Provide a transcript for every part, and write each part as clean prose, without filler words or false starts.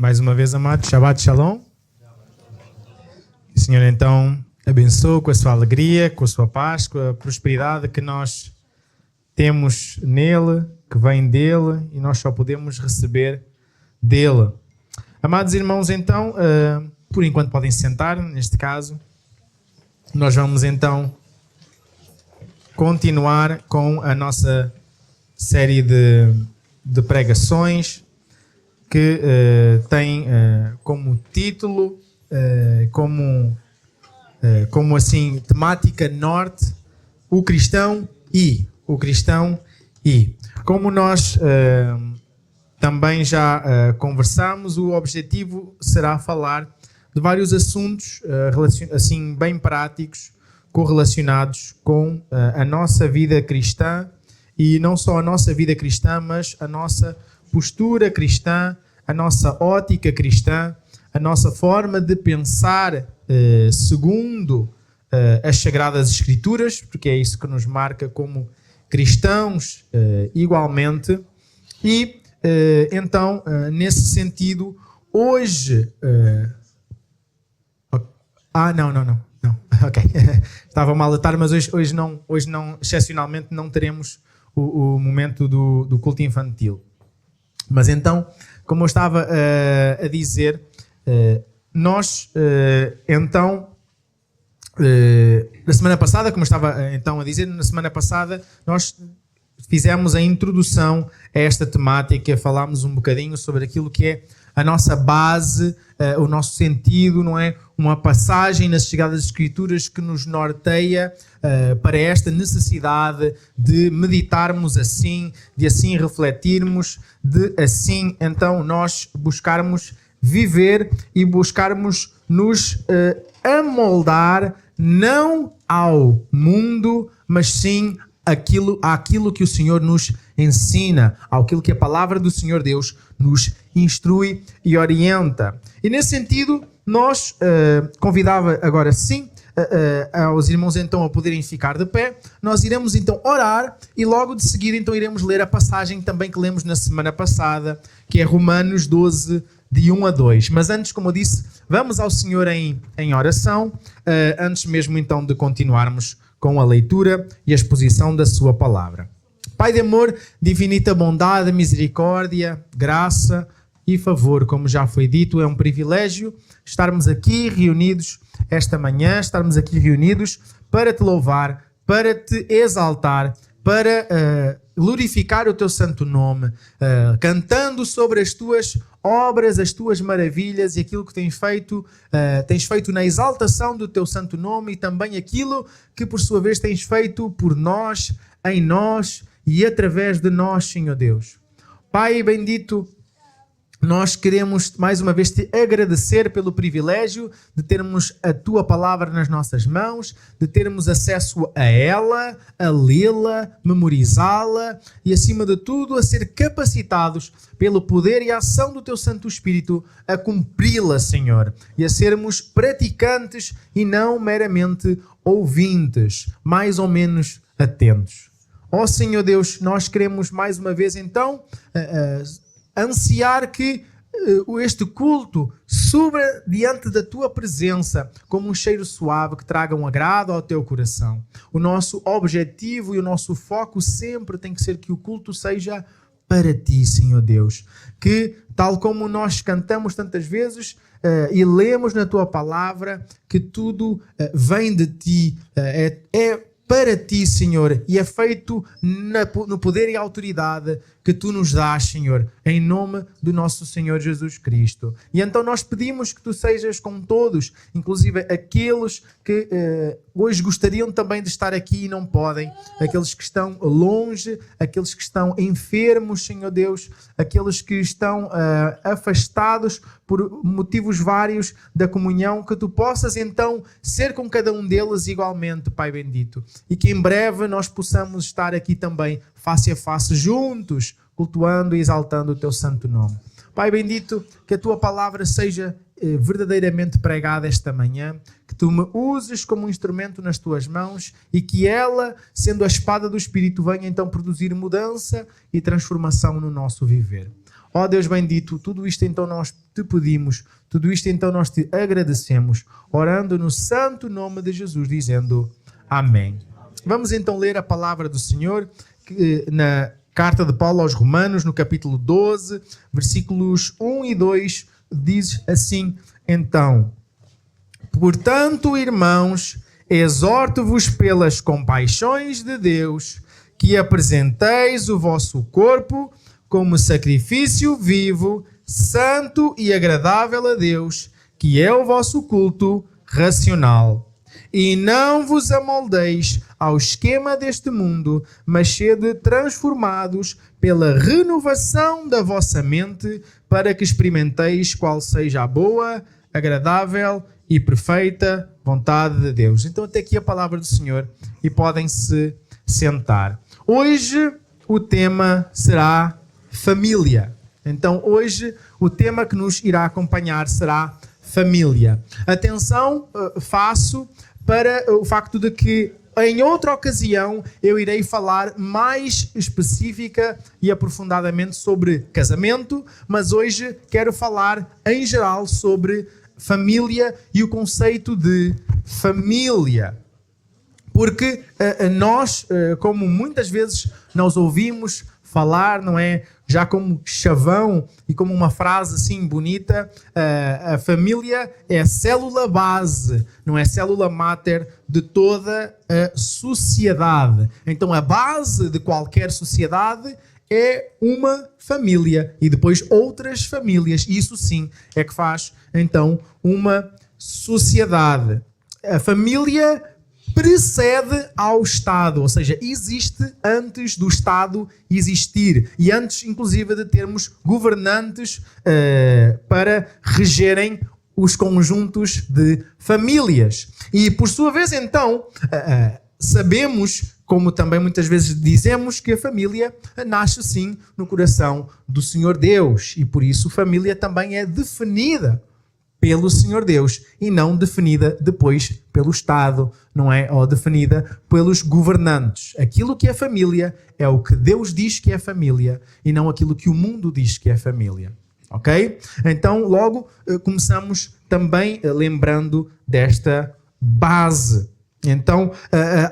Mais uma vez, amados, Shabbat Shalom. O Senhor então abençoe com a sua alegria, com a sua paz, com a prosperidade que nós temos nele, que vem dele e nós só podemos receber dele. Amados irmãos, então, por enquanto podem sentar, neste caso. Nós vamos então continuar com a nossa série de pregações que tem como título, como assim, temática norte, o cristão e. Como nós também já conversamos, o objetivo será falar de vários assuntos assim bem práticos, correlacionados com a nossa vida cristã, e não só a nossa vida cristã, mas a nossa postura cristã, a nossa ótica cristã, a nossa forma de pensar segundo as Sagradas Escrituras, porque é isso que nos marca como cristãos igualmente. E então, nesse sentido, hoje... Não. Ok. Estava mal a tarde, mas hoje não, excepcionalmente não teremos o momento do culto infantil. Mas então, como eu estava a dizer, nós na semana passada, nós fizemos a introdução a esta temática, falámos um bocadinho sobre aquilo que é a nossa base, o nosso sentido, não é? Uma passagem nas Sagradas Escrituras que nos norteia para esta necessidade de meditarmos assim, de assim refletirmos, de assim então nós buscarmos viver e buscarmos nos amoldar não ao mundo, mas sim àquilo que o Senhor nos ensina, àquilo que a palavra do Senhor Deus nos instrui e orienta. E nesse sentido, nós convidava agora sim aos irmãos então a poderem ficar de pé. Nós iremos então orar e logo de seguida então iremos ler a passagem também que lemos na semana passada, que é Romanos 12, de 1 a 2. Mas antes, como eu disse, vamos ao Senhor em oração, antes mesmo então de continuarmos com a leitura e a exposição da sua palavra. Pai de amor, de infinita bondade, misericórdia, graça e favor, como já foi dito, é um privilégio estarmos aqui reunidos esta manhã, estarmos aqui reunidos para te louvar, para te exaltar, para glorificar o teu santo nome, cantando sobre as tuas obras, as tuas maravilhas e aquilo que tens feito na exaltação do teu santo nome, e também aquilo que por sua vez tens feito por nós, em nós e através de nós, Senhor Deus. Pai bendito, nós queremos mais uma vez te agradecer pelo privilégio de termos a tua palavra nas nossas mãos, de termos acesso a ela, a lê-la, memorizá-la e, acima de tudo, a ser capacitados pelo poder e a ação do teu Santo Espírito a cumpri-la, Senhor, e a sermos praticantes e não meramente ouvintes, mais ou menos atentos. Ó Senhor Deus, nós queremos mais uma vez então ansiar que este culto suba diante da tua presença como um cheiro suave que traga um agrado ao teu coração. O nosso objetivo e o nosso foco sempre tem que ser que o culto seja para ti, Senhor Deus. Que, tal como nós cantamos tantas vezes e lemos na tua palavra, que tudo vem de ti, é para ti, Senhor, e é feito no poder e autoridade que tu nos dás, Senhor, em nome do nosso Senhor Jesus Cristo. E então nós pedimos que tu sejas com todos, inclusive aqueles que hoje gostariam também de estar aqui e não podem, aqueles que estão longe, aqueles que estão enfermos, Senhor Deus, aqueles que estão afastados por motivos vários da comunhão, que tu possas então ser com cada um deles igualmente, Pai bendito, e que em breve nós possamos estar aqui também face a face juntos, cultuando e exaltando o teu santo nome. Pai bendito, que a tua palavra seja verdadeiramente pregada esta manhã, que tu me uses como um instrumento nas tuas mãos e que ela, sendo a espada do Espírito, venha então produzir mudança e transformação no nosso viver. Ó Deus bendito, tudo isto então nós te pedimos, tudo isto então nós te agradecemos, orando no santo nome de Jesus, dizendo amém. Vamos então ler a palavra do Senhor na carta de Paulo aos Romanos, no capítulo 12, versículos 1 e 2, diz assim, então: portanto, irmãos, exorto-vos pelas compaixões de Deus, que apresenteis o vosso corpo como sacrifício vivo, santo e agradável a Deus, que é o vosso culto racional. E não vos amoldeis ao esquema deste mundo, mas sede transformados pela renovação da vossa mente, para que experimenteis qual seja a boa, agradável e perfeita vontade de Deus. Então até aqui a palavra do Senhor e podem se sentar. Hoje o tema será família. Então hoje o tema que nos irá acompanhar será família. Atenção, faço para o facto de que em outra ocasião eu irei falar mais específica e aprofundadamente sobre casamento, mas hoje quero falar em geral sobre família e o conceito de família. Porque nós, como muitas vezes nós ouvimos falar, não é? Já como chavão e como uma frase assim bonita, a família é a célula base, não é? Célula máter de toda a sociedade. Então a base de qualquer sociedade é uma família e depois outras famílias. Isso sim é que faz então uma sociedade. A família precede ao Estado, ou seja, existe antes do Estado existir e antes, inclusive, de termos governantes para regerem os conjuntos de famílias. E, por sua vez, então, sabemos, como também muitas vezes dizemos, que a família nasce, sim, no coração do Senhor Deus e, por isso, família também é definida pelo Senhor Deus e não definida depois pelo Estado, não é? Ou definida pelos governantes. Aquilo que é família é o que Deus diz que é família e não aquilo que o mundo diz que é família. Ok? Então, logo começamos também lembrando desta base. Então,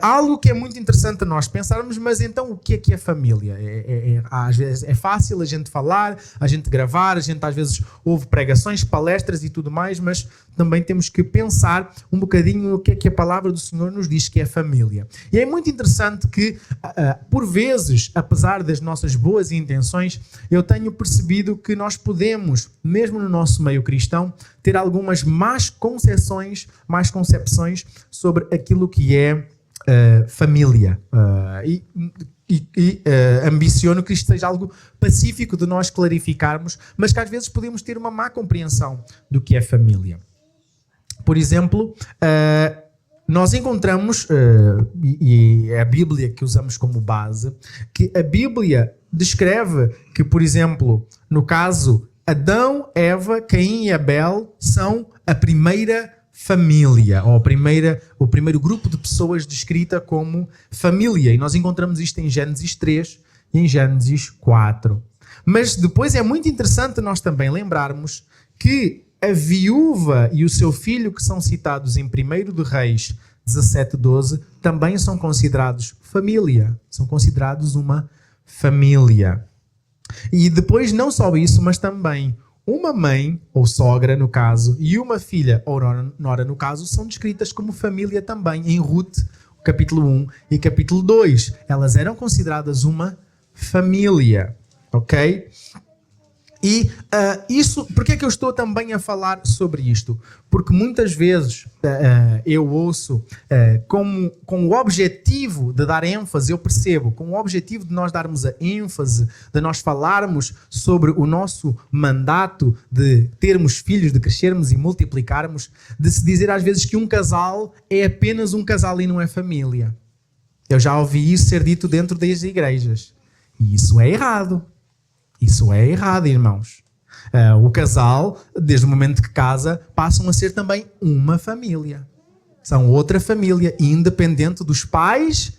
algo que é muito interessante nós pensarmos, mas então o que é família? Às vezes é fácil a gente falar, a gente gravar, a gente às vezes ouve pregações, palestras e tudo mais, mas também temos que pensar um bocadinho no que é que a palavra do Senhor nos diz que é família. E é muito interessante que, por vezes, apesar das nossas boas intenções, eu tenho percebido que nós podemos, mesmo no nosso meio cristão, ter algumas más concepções sobre aquilo que é família. Ambiciono que isto seja algo pacífico de nós clarificarmos, mas que às vezes podemos ter uma má compreensão do que é família. Por exemplo, nós encontramos, e é a Bíblia que usamos como base, que a Bíblia descreve que, por exemplo, no caso Adão, Eva, Caim e Abel são a primeira família, ou o primeiro grupo de pessoas descrita como família. E nós encontramos isto em Gênesis 3 e em Gênesis 4. Mas depois é muito interessante nós também lembrarmos que a viúva e o seu filho, que são citados em 1 de Reis 17:12, também são considerados família. São considerados uma família. E depois não só isso, mas também uma mãe, ou sogra no caso, e uma filha, ou nora no caso, são descritas como família também em Ruth, capítulo 1 e capítulo 2. Elas eram consideradas uma família, ok? E isso, porque é que eu estou também a falar sobre isto? Porque muitas vezes eu ouço com o objetivo de dar ênfase, eu percebo, com o objetivo de nós darmos a ênfase, de nós falarmos sobre o nosso mandato de termos filhos, de crescermos e multiplicarmos, de se dizer às vezes que um casal é apenas um casal e não é família. Eu já ouvi isso ser dito dentro das igrejas. E isso é errado. Isso é errado, irmãos. O casal, desde o momento que casa, passam a ser também uma família. São outra família, independente dos pais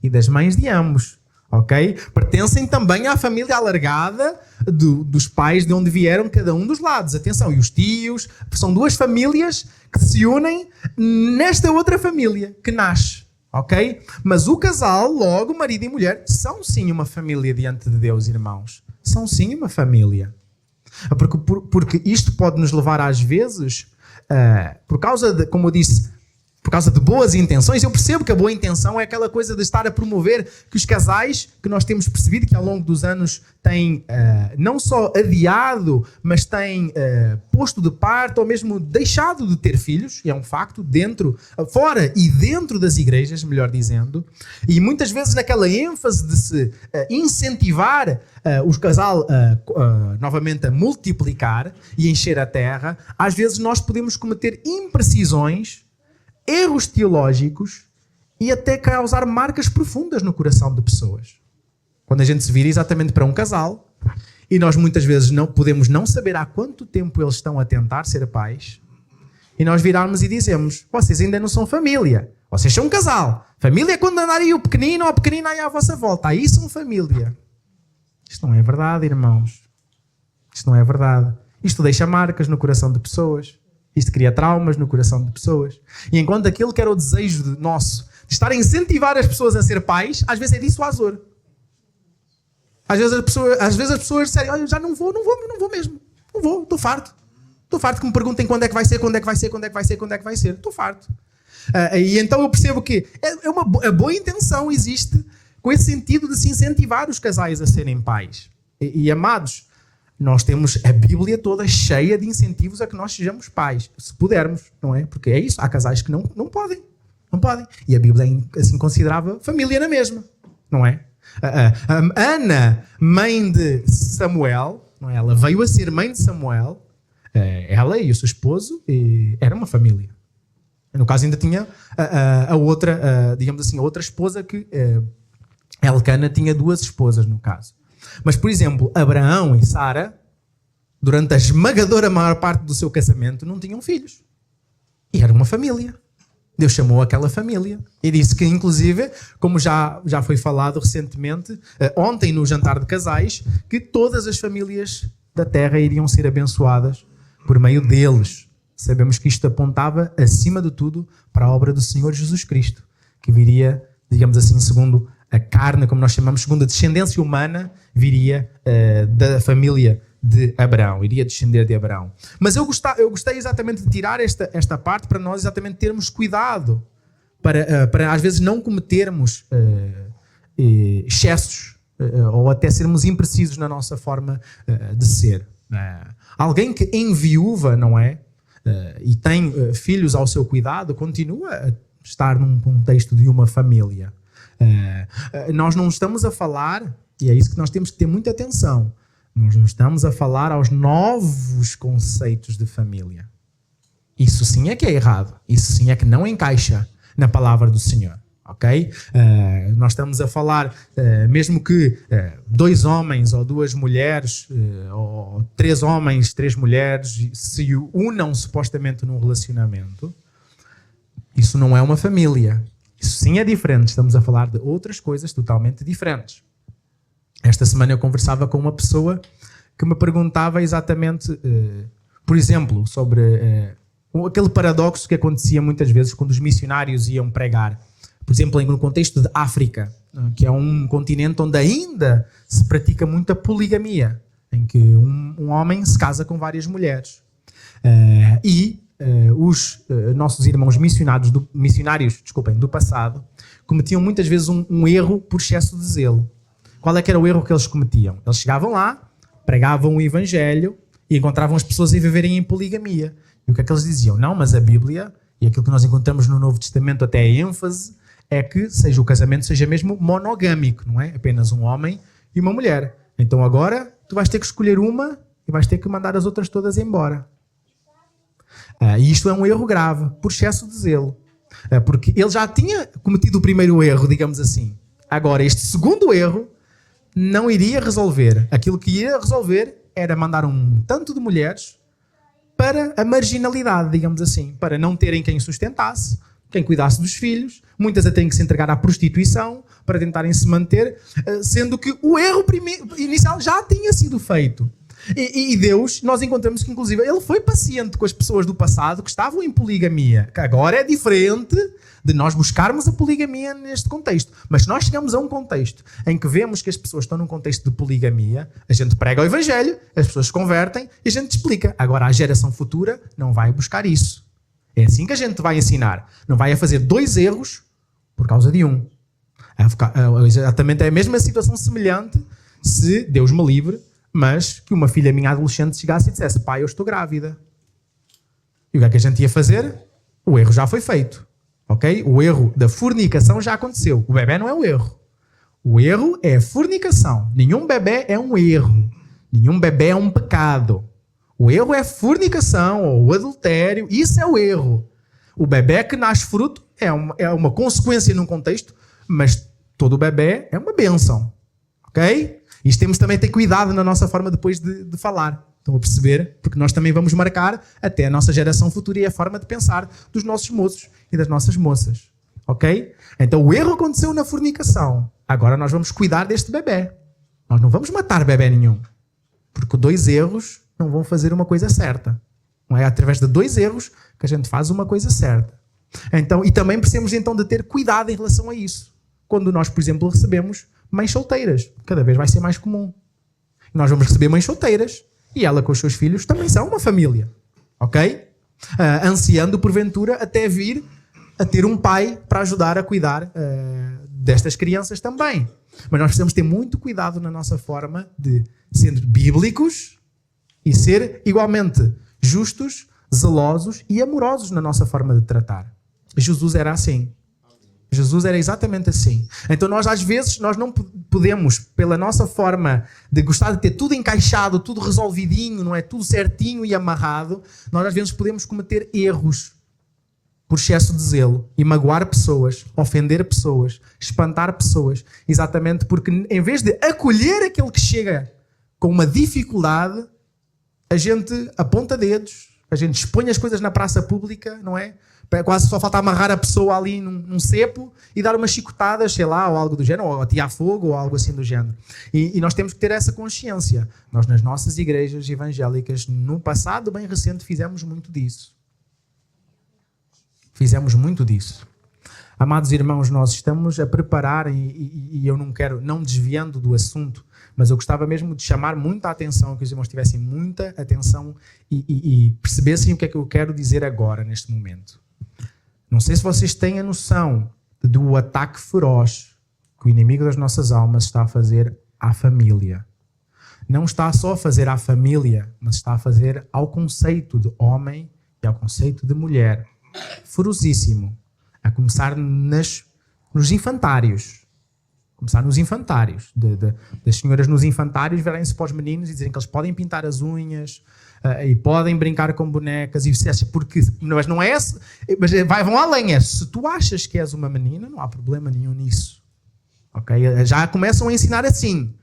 e das mães de ambos. ok? Pertencem também à família alargada dos pais de onde vieram cada um dos lados. Atenção, e os tios, são duas famílias que se unem nesta outra família que nasce, ok? Mas o casal, logo, marido e mulher, são sim uma família diante de Deus, irmãos. São sim uma família. Porque isto pode nos levar às vezes, por causa de, como eu disse, por causa de boas intenções. Eu percebo que a boa intenção é aquela coisa de estar a promover que os casais, que nós temos percebido que ao longo dos anos têm não só adiado, mas têm posto de parte ou mesmo deixado de ter filhos, e é um facto, fora e dentro das igrejas, melhor dizendo, e muitas vezes naquela ênfase de se incentivar o casal novamente a multiplicar e encher a terra, às vezes nós podemos cometer imprecisões, erros teológicos e até causar marcas profundas no coração de pessoas. Quando a gente se vira exatamente para um casal e nós muitas vezes não podemos não saber há quanto tempo eles estão a tentar ser pais, e nós virarmos e dizemos: vocês ainda não são família, vocês são um casal. Família é quando andar aí o pequenino ou a pequenina aí à vossa volta, aí são família. Isto não é verdade, irmãos. Isto não é verdade. Isto deixa marcas no coração de pessoas. Isto cria traumas no coração de pessoas. E enquanto aquilo que era o desejo nosso de estar a incentivar as pessoas a ser pais, às vezes é dissuasor. Às vezes as pessoas disserem: olha, já não vou mesmo. Não vou, estou farto. Estou farto que me perguntem quando é que vai ser. Estou farto. E então eu percebo que a boa intenção existe com esse sentido de se incentivar os casais a serem pais. E amados, nós temos a Bíblia toda cheia de incentivos a que nós sejamos pais, se pudermos, não é? Porque é isso, há casais que não podem. Não podem. E a Bíblia assim considerava família na mesma, não é? Ana, mãe de Samuel, não é? Ela veio a ser mãe de Samuel, ela e o seu esposo, era uma família. No caso ainda tinha a outra, digamos assim, a outra esposa que Elcana tinha duas esposas no caso. Mas, por exemplo, Abraão e Sara, durante a esmagadora maior parte do seu casamento, não tinham filhos. E era uma família. Deus chamou aquela família. E disse que, inclusive, como já foi falado recentemente, ontem no jantar de casais, que todas as famílias da terra iriam ser abençoadas por meio deles. Sabemos que isto apontava, acima de tudo, para a obra do Senhor Jesus Cristo, que viria, digamos assim, segundo a carne, como nós chamamos, segundo a descendência humana, viria da família de Abraão, iria descender de Abraão. Mas eu gostei exatamente de tirar esta parte para nós exatamente termos cuidado, para às vezes não cometermos excessos ou até sermos imprecisos na nossa forma de ser. Alguém que enviúva, não é? E tem filhos ao seu cuidado, continua a estar num contexto de uma família. Nós não estamos a falar, e é isso que nós temos que ter muita atenção, nós não estamos a falar aos novos conceitos de família. Isso sim é que é errado, isso sim é que não encaixa na palavra do Senhor, ok? Nós estamos a falar, mesmo que 2 homens ou 2 mulheres, ou 3 homens, 3 mulheres se unam supostamente num relacionamento, isso não é uma família. Isso sim é diferente, estamos a falar de outras coisas totalmente diferentes. Esta semana eu conversava com uma pessoa que me perguntava exatamente, por exemplo, sobre aquele paradoxo que acontecia muitas vezes quando os missionários iam pregar. Por exemplo, no contexto de África, que é um continente onde ainda se pratica muita poligamia, em que um homem se casa com várias mulheres. Os nossos irmãos missionários do passado cometiam muitas vezes um erro por excesso de zelo. Qual é que era o erro que eles cometiam? Eles chegavam lá, pregavam o evangelho e encontravam as pessoas a viverem em poligamia. E o que é que eles diziam? Não, mas a Bíblia, e aquilo que nós encontramos no Novo Testamento até a ênfase, é que o casamento seja mesmo monogâmico, não é? Apenas um homem e uma mulher. Então agora tu vais ter que escolher uma e vais ter que mandar as outras todas embora. E isto é um erro grave, por excesso de zelo. Porque ele já tinha cometido o primeiro erro, digamos assim. Agora, este segundo erro não iria resolver. Aquilo que ia resolver era mandar um tanto de mulheres para a marginalidade, digamos assim. Para não terem quem sustentasse, quem cuidasse dos filhos, muitas a têm que se entregar à prostituição para tentarem se manter, sendo que o erro inicial já tinha sido feito. E Deus, nós encontramos que inclusive ele foi paciente com as pessoas do passado que estavam em poligamia, que agora é diferente de nós buscarmos a poligamia neste contexto. Mas se nós chegamos a um contexto em que vemos que as pessoas estão num contexto de poligamia, a gente prega o evangelho, as pessoas se convertem e a gente explica. Agora a geração futura não vai buscar isso. É assim que a gente vai ensinar. Não vai a fazer 2 erros por causa de um. Exatamente é a mesma situação semelhante se, Deus me livre, mas que uma filha minha adolescente chegasse e dissesse: pai, eu estou grávida. E o que é que a gente ia fazer? O erro já foi feito. Ok? O erro da fornicação já aconteceu. O bebê não é o erro. O erro é a fornicação. Nenhum bebê é um erro. Nenhum bebê é um pecado. O erro é a fornicação ou o adultério. Isso é o erro. O bebê que nasce fruto é uma consequência num contexto, mas todo bebê é uma bênção. Ok? Isto temos também de ter cuidado na nossa forma depois de falar. Estão a perceber? Porque nós também vamos marcar até a nossa geração futura e a forma de pensar dos nossos moços e das nossas moças. Ok? Então o erro aconteceu na fornicação. Agora nós vamos cuidar deste bebê. Nós não vamos matar bebê nenhum. Porque 2 erros não vão fazer uma coisa certa. Não é através de 2 erros que a gente faz uma coisa certa. Então, e também precisamos então de ter cuidado em relação a isso. Quando nós, por exemplo, recebemos mães solteiras. Cada vez vai ser mais comum. Nós vamos receber mães solteiras e ela com os seus filhos também são uma família. Ok? Ansiando, porventura, até vir a ter um pai para ajudar a cuidar destas crianças também. Mas nós precisamos ter muito cuidado na nossa forma de ser bíblicos e ser igualmente justos, zelosos e amorosos na nossa forma de tratar. Jesus era assim. Jesus era exatamente assim. Então nós às vezes nós não podemos, pela nossa forma de gostar de ter tudo encaixado, tudo resolvidinho, não é? Tudo certinho e amarrado, nós às vezes podemos cometer erros por excesso de zelo e magoar pessoas, ofender pessoas, espantar pessoas, exatamente porque em vez de acolher aquele que chega com uma dificuldade, a gente aponta dedos, a gente expõe as coisas na praça pública, não é? Quase só falta amarrar a pessoa ali num cepo e dar umas chicotadas, sei lá, ou algo do género, ou atear fogo, ou algo assim do género. E nós temos que ter essa consciência. Nós, nas nossas igrejas evangélicas, no passado bem recente, fizemos muito disso. Fizemos muito disso. Amados irmãos, nós estamos a preparar, e eu não quero, não desviando do assunto, mas eu gostava mesmo de chamar muita atenção, que os irmãos tivessem muita atenção e percebessem o que é que eu quero dizer agora, neste momento. Não sei se vocês têm a noção do ataque feroz que o inimigo das nossas almas está a fazer à família. Não está só a fazer à família, mas está a fazer ao conceito de homem e ao conceito de mulher. Ferozíssimo. A começar nos infantários. Começar nos infantários. Das senhoras nos infantários virarem-se para os meninos e dizerem que eles podem pintar as unhas e podem brincar com bonecas e você porque mas não é, mas vão além, se tu achas que és uma menina, não há problema nenhum nisso. Ok? Já começam a ensinar assim.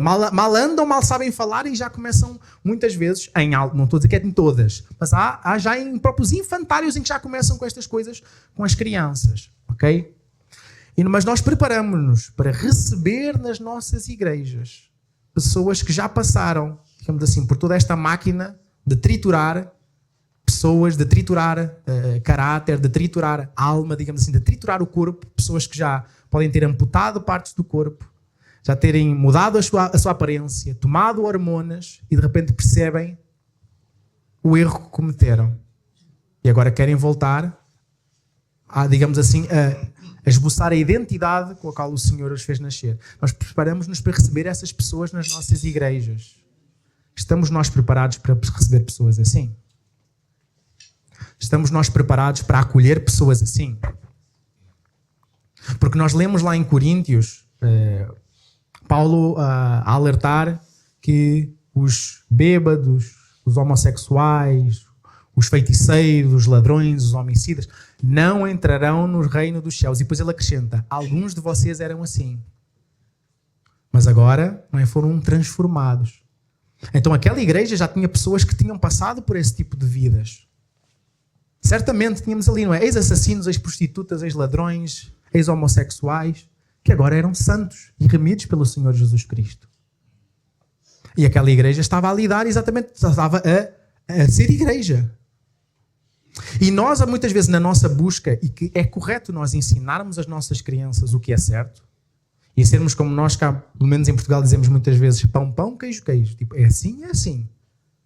Mal andam, mal sabem falar e já começam muitas vezes não estou a dizer que é em todas, mas há já em próprios infantários em que já começam com estas coisas com as crianças. Ok? Mas nós preparamos-nos para receber nas nossas igrejas pessoas que já passaram, digamos assim, por toda esta máquina de triturar pessoas, de triturar caráter, de triturar alma, digamos assim, de triturar o corpo, pessoas que já podem ter amputado partes do corpo, já terem mudado a sua aparência, tomado hormonas e de repente percebem o erro que cometeram. E agora querem voltar a, digamos assim, a esboçar a identidade com a qual o Senhor os fez nascer. Nós preparamos-nos para receber essas pessoas nas nossas igrejas. Estamos nós preparados para receber pessoas assim? Estamos nós preparados para acolher pessoas assim? Porque nós lemos lá em Coríntios, Paulo a alertar que os bêbados, os homossexuais, os feiticeiros, os ladrões, os homicidas, não entrarão no reino dos céus. E depois ele acrescenta, alguns de vocês eram assim. Mas agora foram transformados. Então aquela igreja já tinha pessoas que tinham passado por esse tipo de vidas. Certamente tínhamos ali, não é? Ex-assassinos, ex-prostitutas, ex-ladrões, ex-homossexuais, que agora eram santos e remidos pelo Senhor Jesus Cristo. E aquela igreja estava a lidar exatamente, estava a ser igreja. E nós, muitas vezes, na nossa busca, e que é correto nós ensinarmos às nossas crianças o que é certo, e sermos como nós cá, pelo menos em Portugal, dizemos muitas vezes pão, pão, queijo, queijo. Tipo, é assim, é assim.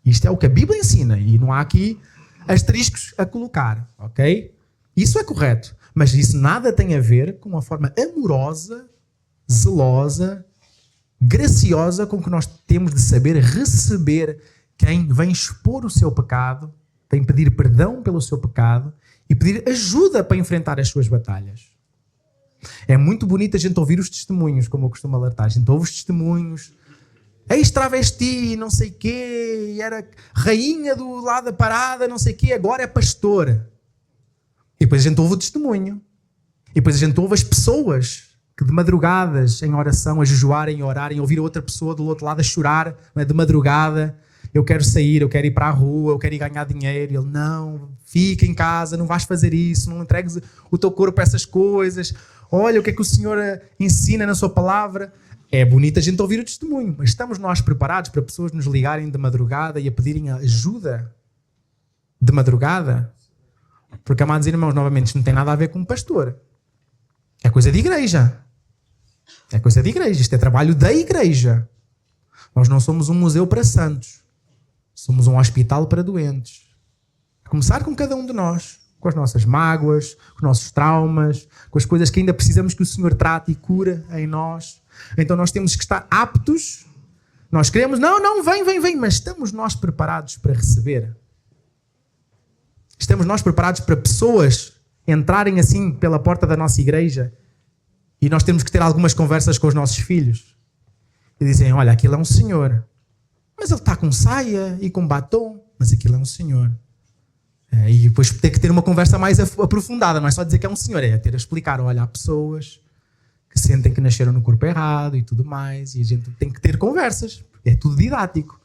Isto é o que a Bíblia ensina, e não há aqui asteriscos a colocar, ok? Isso é correto, mas isso nada tem a ver com a forma amorosa, zelosa, graciosa com que nós temos de saber receber quem vem expor o seu pecado, vem pedir perdão pelo seu pecado e pedir ajuda para enfrentar as suas batalhas. É muito bonito a gente ouvir os testemunhos, como eu costumo alertar. A gente ouve os testemunhos. Ex-travesti, não sei quê, era rainha do lado da parada, não sei quê, agora é pastora. E depois a gente ouve o testemunho. E depois a gente ouve as pessoas que de madrugadas em oração, a jejuarem e orarem, ouvir outra pessoa do outro lado a chorar, não é, de madrugada. Eu quero sair, eu quero ir para a rua, eu quero ir ganhar dinheiro. E ele, não, fica em casa, não vais fazer isso, não entregues o teu corpo a essas coisas. Olha o que é que o Senhor ensina na sua palavra. É bonito a gente ouvir o testemunho, mas estamos nós preparados para pessoas nos ligarem de madrugada e a pedirem ajuda de madrugada? Porque, amados irmãos, novamente, isto não tem nada a ver com um pastor. É coisa de igreja. É coisa de igreja. Isto é trabalho da igreja. Nós não somos um museu para santos. Somos um hospital para doentes. A começar com cada um de nós. Com as nossas mágoas, com os nossos traumas, com as coisas que ainda precisamos que o Senhor trate e cura em nós. Então nós temos que estar aptos. Nós queremos, não, vem, mas estamos nós preparados para receber? Estamos nós preparados para pessoas entrarem assim pela porta da nossa igreja e nós temos que ter algumas conversas com os nossos filhos e dizem, olha, aquilo é um senhor, mas ele está com saia e com batom, mas aquilo é um senhor. E depois ter que ter uma conversa mais aprofundada, não é só dizer que é um senhor, é ter a explicar, olha, há pessoas que sentem que nasceram no corpo errado e tudo mais, e a gente tem que ter conversas, é tudo didático.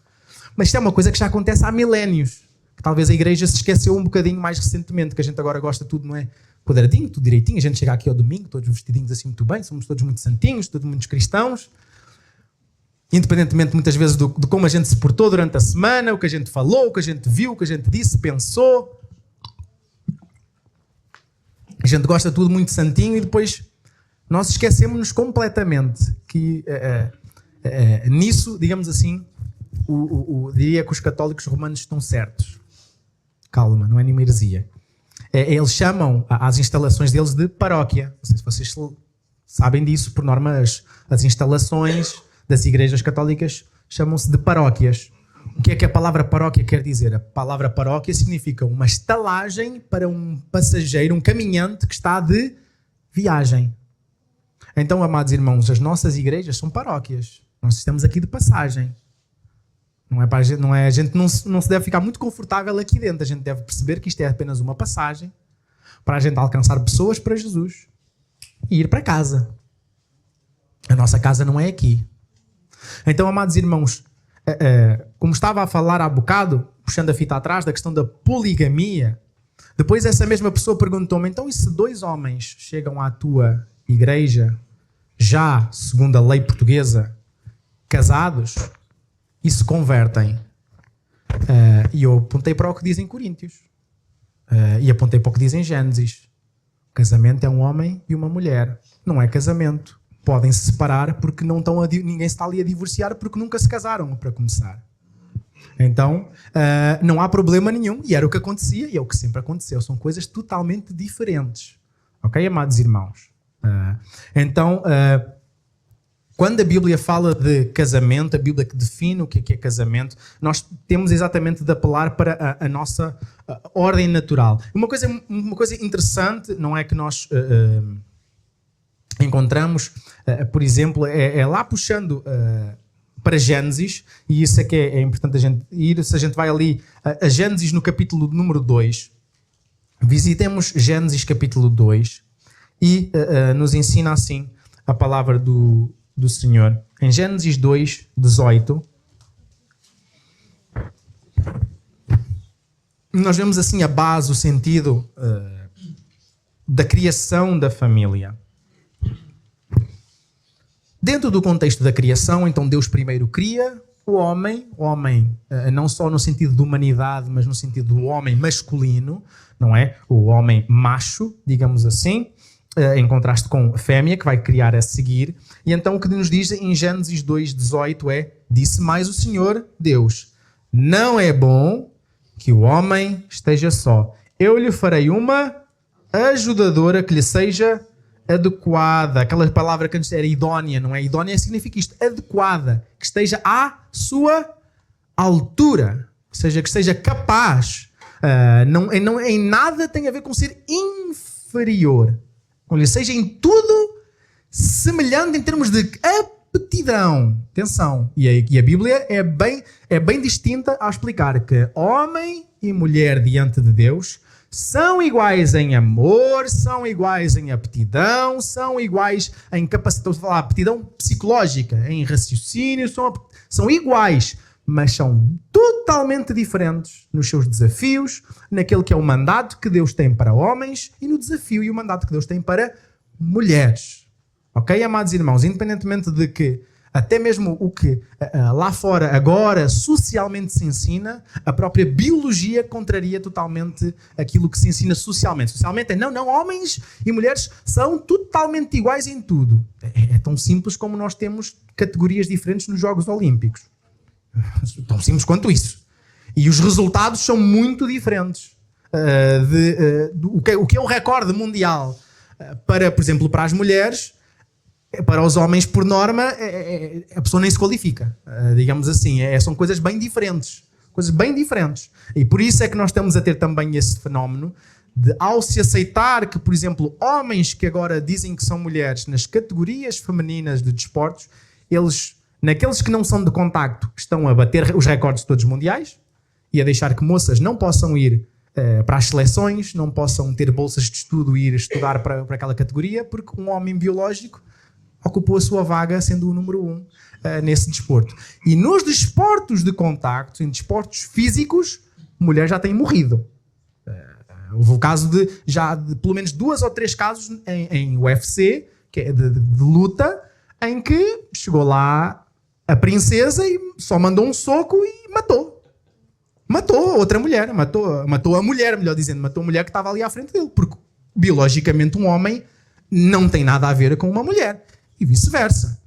Mas isto é uma coisa que já acontece há milénios, que talvez a igreja se esqueceu um bocadinho mais recentemente, que a gente agora gosta tudo, não é? Quadradinho, tudo direitinho, a gente chega aqui ao domingo, todos vestidinhos assim muito bem, somos todos muito santinhos, todos muitos cristãos, independentemente muitas vezes de como a gente se portou durante a semana, o que a gente falou, o que a gente viu, o que a gente disse, pensou. A gente gosta tudo muito santinho e depois nós esquecemos-nos completamente que nisso, digamos assim, diria que os católicos romanos estão certos. Calma, não é nenhuma heresia. Eles chamam as instalações deles de paróquia. Não sei se vocês sabem disso, por norma as instalações das igrejas católicas chamam-se de paróquias. O que é que a palavra paróquia quer dizer? A palavra paróquia significa uma estalagem para um passageiro, um caminhante que está de viagem. Então, amados irmãos, as nossas igrejas são paróquias. Nós estamos aqui de passagem. A gente não se deve ficar muito confortável aqui dentro. A gente deve perceber que isto é apenas uma passagem para a gente alcançar pessoas para Jesus e ir para casa. A nossa casa não é aqui. Então, amados irmãos, como estava a falar há bocado, puxando a fita atrás, da questão da poligamia, depois essa mesma pessoa perguntou-me, então e se 2 homens chegam à tua igreja, já, segundo a lei portuguesa, casados, e se convertem? E eu apontei para o que diz em Coríntios. E apontei para o que diz em Gênesis. Casamento é um homem e uma mulher. Não é casamento. Podem se separar porque ninguém se está ali a divorciar porque nunca se casaram, para começar. Então, não há problema nenhum. E era o que acontecia e é o que sempre aconteceu. São coisas totalmente diferentes. Ok, amados irmãos? Então, quando a Bíblia fala de casamento, a Bíblia que define o que é casamento, nós temos exatamente de apelar para a nossa ordem natural. Uma coisa interessante, não é que nós encontramos, por exemplo, é lá puxando para Gênesis, e isso é que é importante a gente ir, se a gente vai ali a Gênesis no capítulo número 2, visitemos Gênesis capítulo 2 e nos ensina assim a palavra do Senhor. Em Gênesis 2, 18, nós vemos assim a base, o sentido da criação da família. Dentro do contexto da criação, então Deus primeiro cria o homem não só no sentido de humanidade, mas no sentido do homem masculino, não é? O homem macho, digamos assim, em contraste com a fêmea, que vai criar a seguir. E então o que nos diz em Gênesis 2:18 é: disse mais o Senhor Deus, não é bom que o homem esteja só. Eu lhe farei uma ajudadora que lhe seja adequada. Aquela palavra que antes era idónea, não é? Idónea significa isto, adequada, que esteja à sua altura, ou seja, que esteja capaz. Em nada tem a ver com ser inferior. Ou seja, em tudo semelhante em termos de aptidão. Atenção. E a Bíblia é bem distinta ao explicar que homem e mulher diante de Deus são iguais em amor, são iguais em aptidão, são iguais em capacidade, estou a falar aptidão psicológica, em raciocínio, são iguais, mas são totalmente diferentes nos seus desafios, naquele que é o mandato que Deus tem para homens e no desafio e o mandato que Deus tem para mulheres. Ok, amados irmãos? Independentemente de que até mesmo o que lá fora agora socialmente se ensina, a própria biologia contraria totalmente aquilo que se ensina socialmente. Socialmente é não, homens e mulheres são totalmente iguais em tudo. É tão simples como nós temos categorias diferentes nos Jogos Olímpicos. Tão simples quanto isso. E os resultados são muito diferentes. O que é o recorde mundial para, por exemplo, para as mulheres, para os homens, por norma, a pessoa nem se qualifica. Digamos assim, são coisas bem diferentes. Coisas bem diferentes. E por isso é que nós estamos a ter também esse fenómeno de, ao se aceitar que, por exemplo, homens que agora dizem que são mulheres nas categorias femininas de desportos, eles, naqueles que não são de contacto, estão a bater os recordes todos mundiais e a deixar que moças não possam ir para as seleções, não possam ter bolsas de estudo e ir estudar para aquela categoria, porque um homem biológico ocupou a sua vaga sendo o número 1 nesse desporto. E nos desportos de contacto, em desportos físicos, mulher já tem morrido. Houve o caso de pelo menos 2 ou 3 casos em UFC, que é de luta, em que chegou lá a princesa e só mandou um soco e matou. Matou outra mulher, matou a mulher, melhor dizendo, matou a mulher que estava ali à frente dele, porque biologicamente um homem não tem nada a ver com uma mulher. E vice-versa.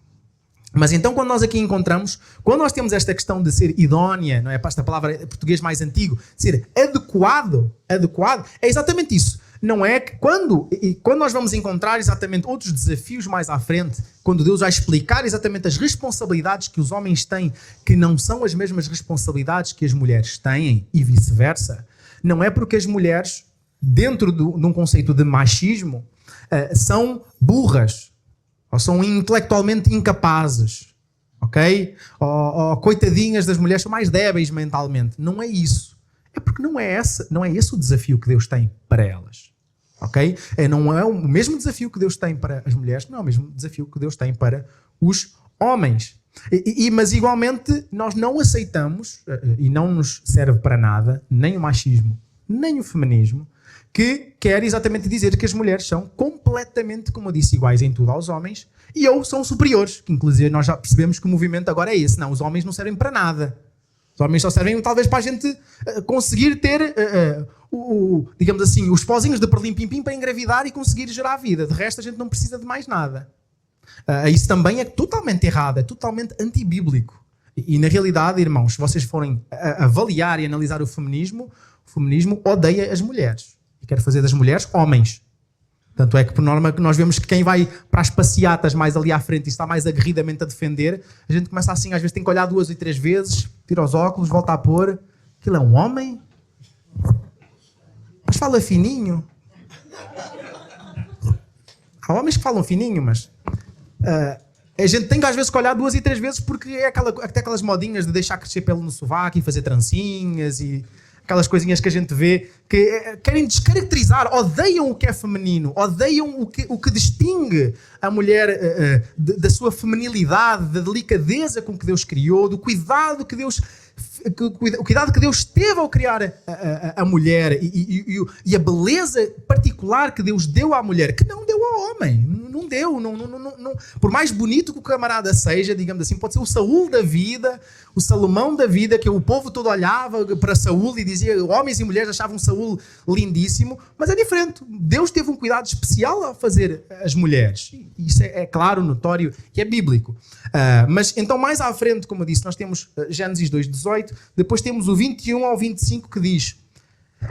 Mas então quando nós aqui encontramos, quando nós temos esta questão de ser idónea, não é? Esta palavra em português mais antigo, ser adequado, é exatamente isso. Não é que quando nós vamos encontrar exatamente outros desafios mais à frente, quando Deus vai explicar exatamente as responsabilidades que os homens têm, que não são as mesmas responsabilidades que as mulheres têm e vice-versa, não é porque as mulheres, dentro de um conceito de machismo, são burras, ou são intelectualmente incapazes, ok? Ou coitadinhas das mulheres, são mais débeis mentalmente. Não é isso. É porque não é esse o desafio que Deus tem para elas, ok? Não é o mesmo desafio que Deus tem para as mulheres, não é o mesmo desafio que Deus tem para os homens. Mas igualmente nós não aceitamos, e não nos serve para nada, nem o machismo, nem o feminismo, que quer exatamente dizer que as mulheres são completamente, como eu disse, iguais em tudo aos homens ou são superiores, que inclusive nós já percebemos que o movimento agora é esse. Não, os homens não servem para nada. Os homens só servem talvez para a gente conseguir ter, digamos assim, os pozinhos de perlim-pim-pim para engravidar e conseguir gerar vida. De resto a gente não precisa de mais nada. Isso também é totalmente errado, é totalmente antibíblico. E na realidade, irmãos, se vocês forem avaliar e analisar o feminismo odeia as mulheres. E quer fazer das mulheres homens. Tanto é que, por norma, que nós vemos que quem vai para as passeatas mais ali à frente e está mais aguerridamente a defender, a gente começa assim, às vezes tem que olhar 2 ou 3 vezes, tira os óculos, volta a pôr. Aquilo é um homem? Mas fala fininho. Há homens que falam fininho, mas... a gente tem que às vezes olhar 2 e 3 vezes porque é até aquelas modinhas de deixar crescer pelo no sovaco e fazer trancinhas e... aquelas coisinhas que a gente vê que querem descaracterizar, odeiam o que é feminino, odeiam o que distingue a mulher da sua feminilidade, da delicadeza com que Deus criou, do cuidado que Deus o cuidado que Deus teve ao criar a mulher e a beleza particular que Deus deu à mulher, que não deu ao homem. Não deu. Não. Por mais bonito que o camarada seja, digamos assim, pode ser o Saul da vida, o Salomão da vida, que o povo todo olhava para Saul e dizia, homens e mulheres achavam Saul lindíssimo, mas é diferente. Deus teve um cuidado especial ao fazer as mulheres. Isso é claro, notório, que é bíblico. Mas então mais à frente, como eu disse, nós temos Gênesis 2:18, depois temos o 21 ao 25 que diz: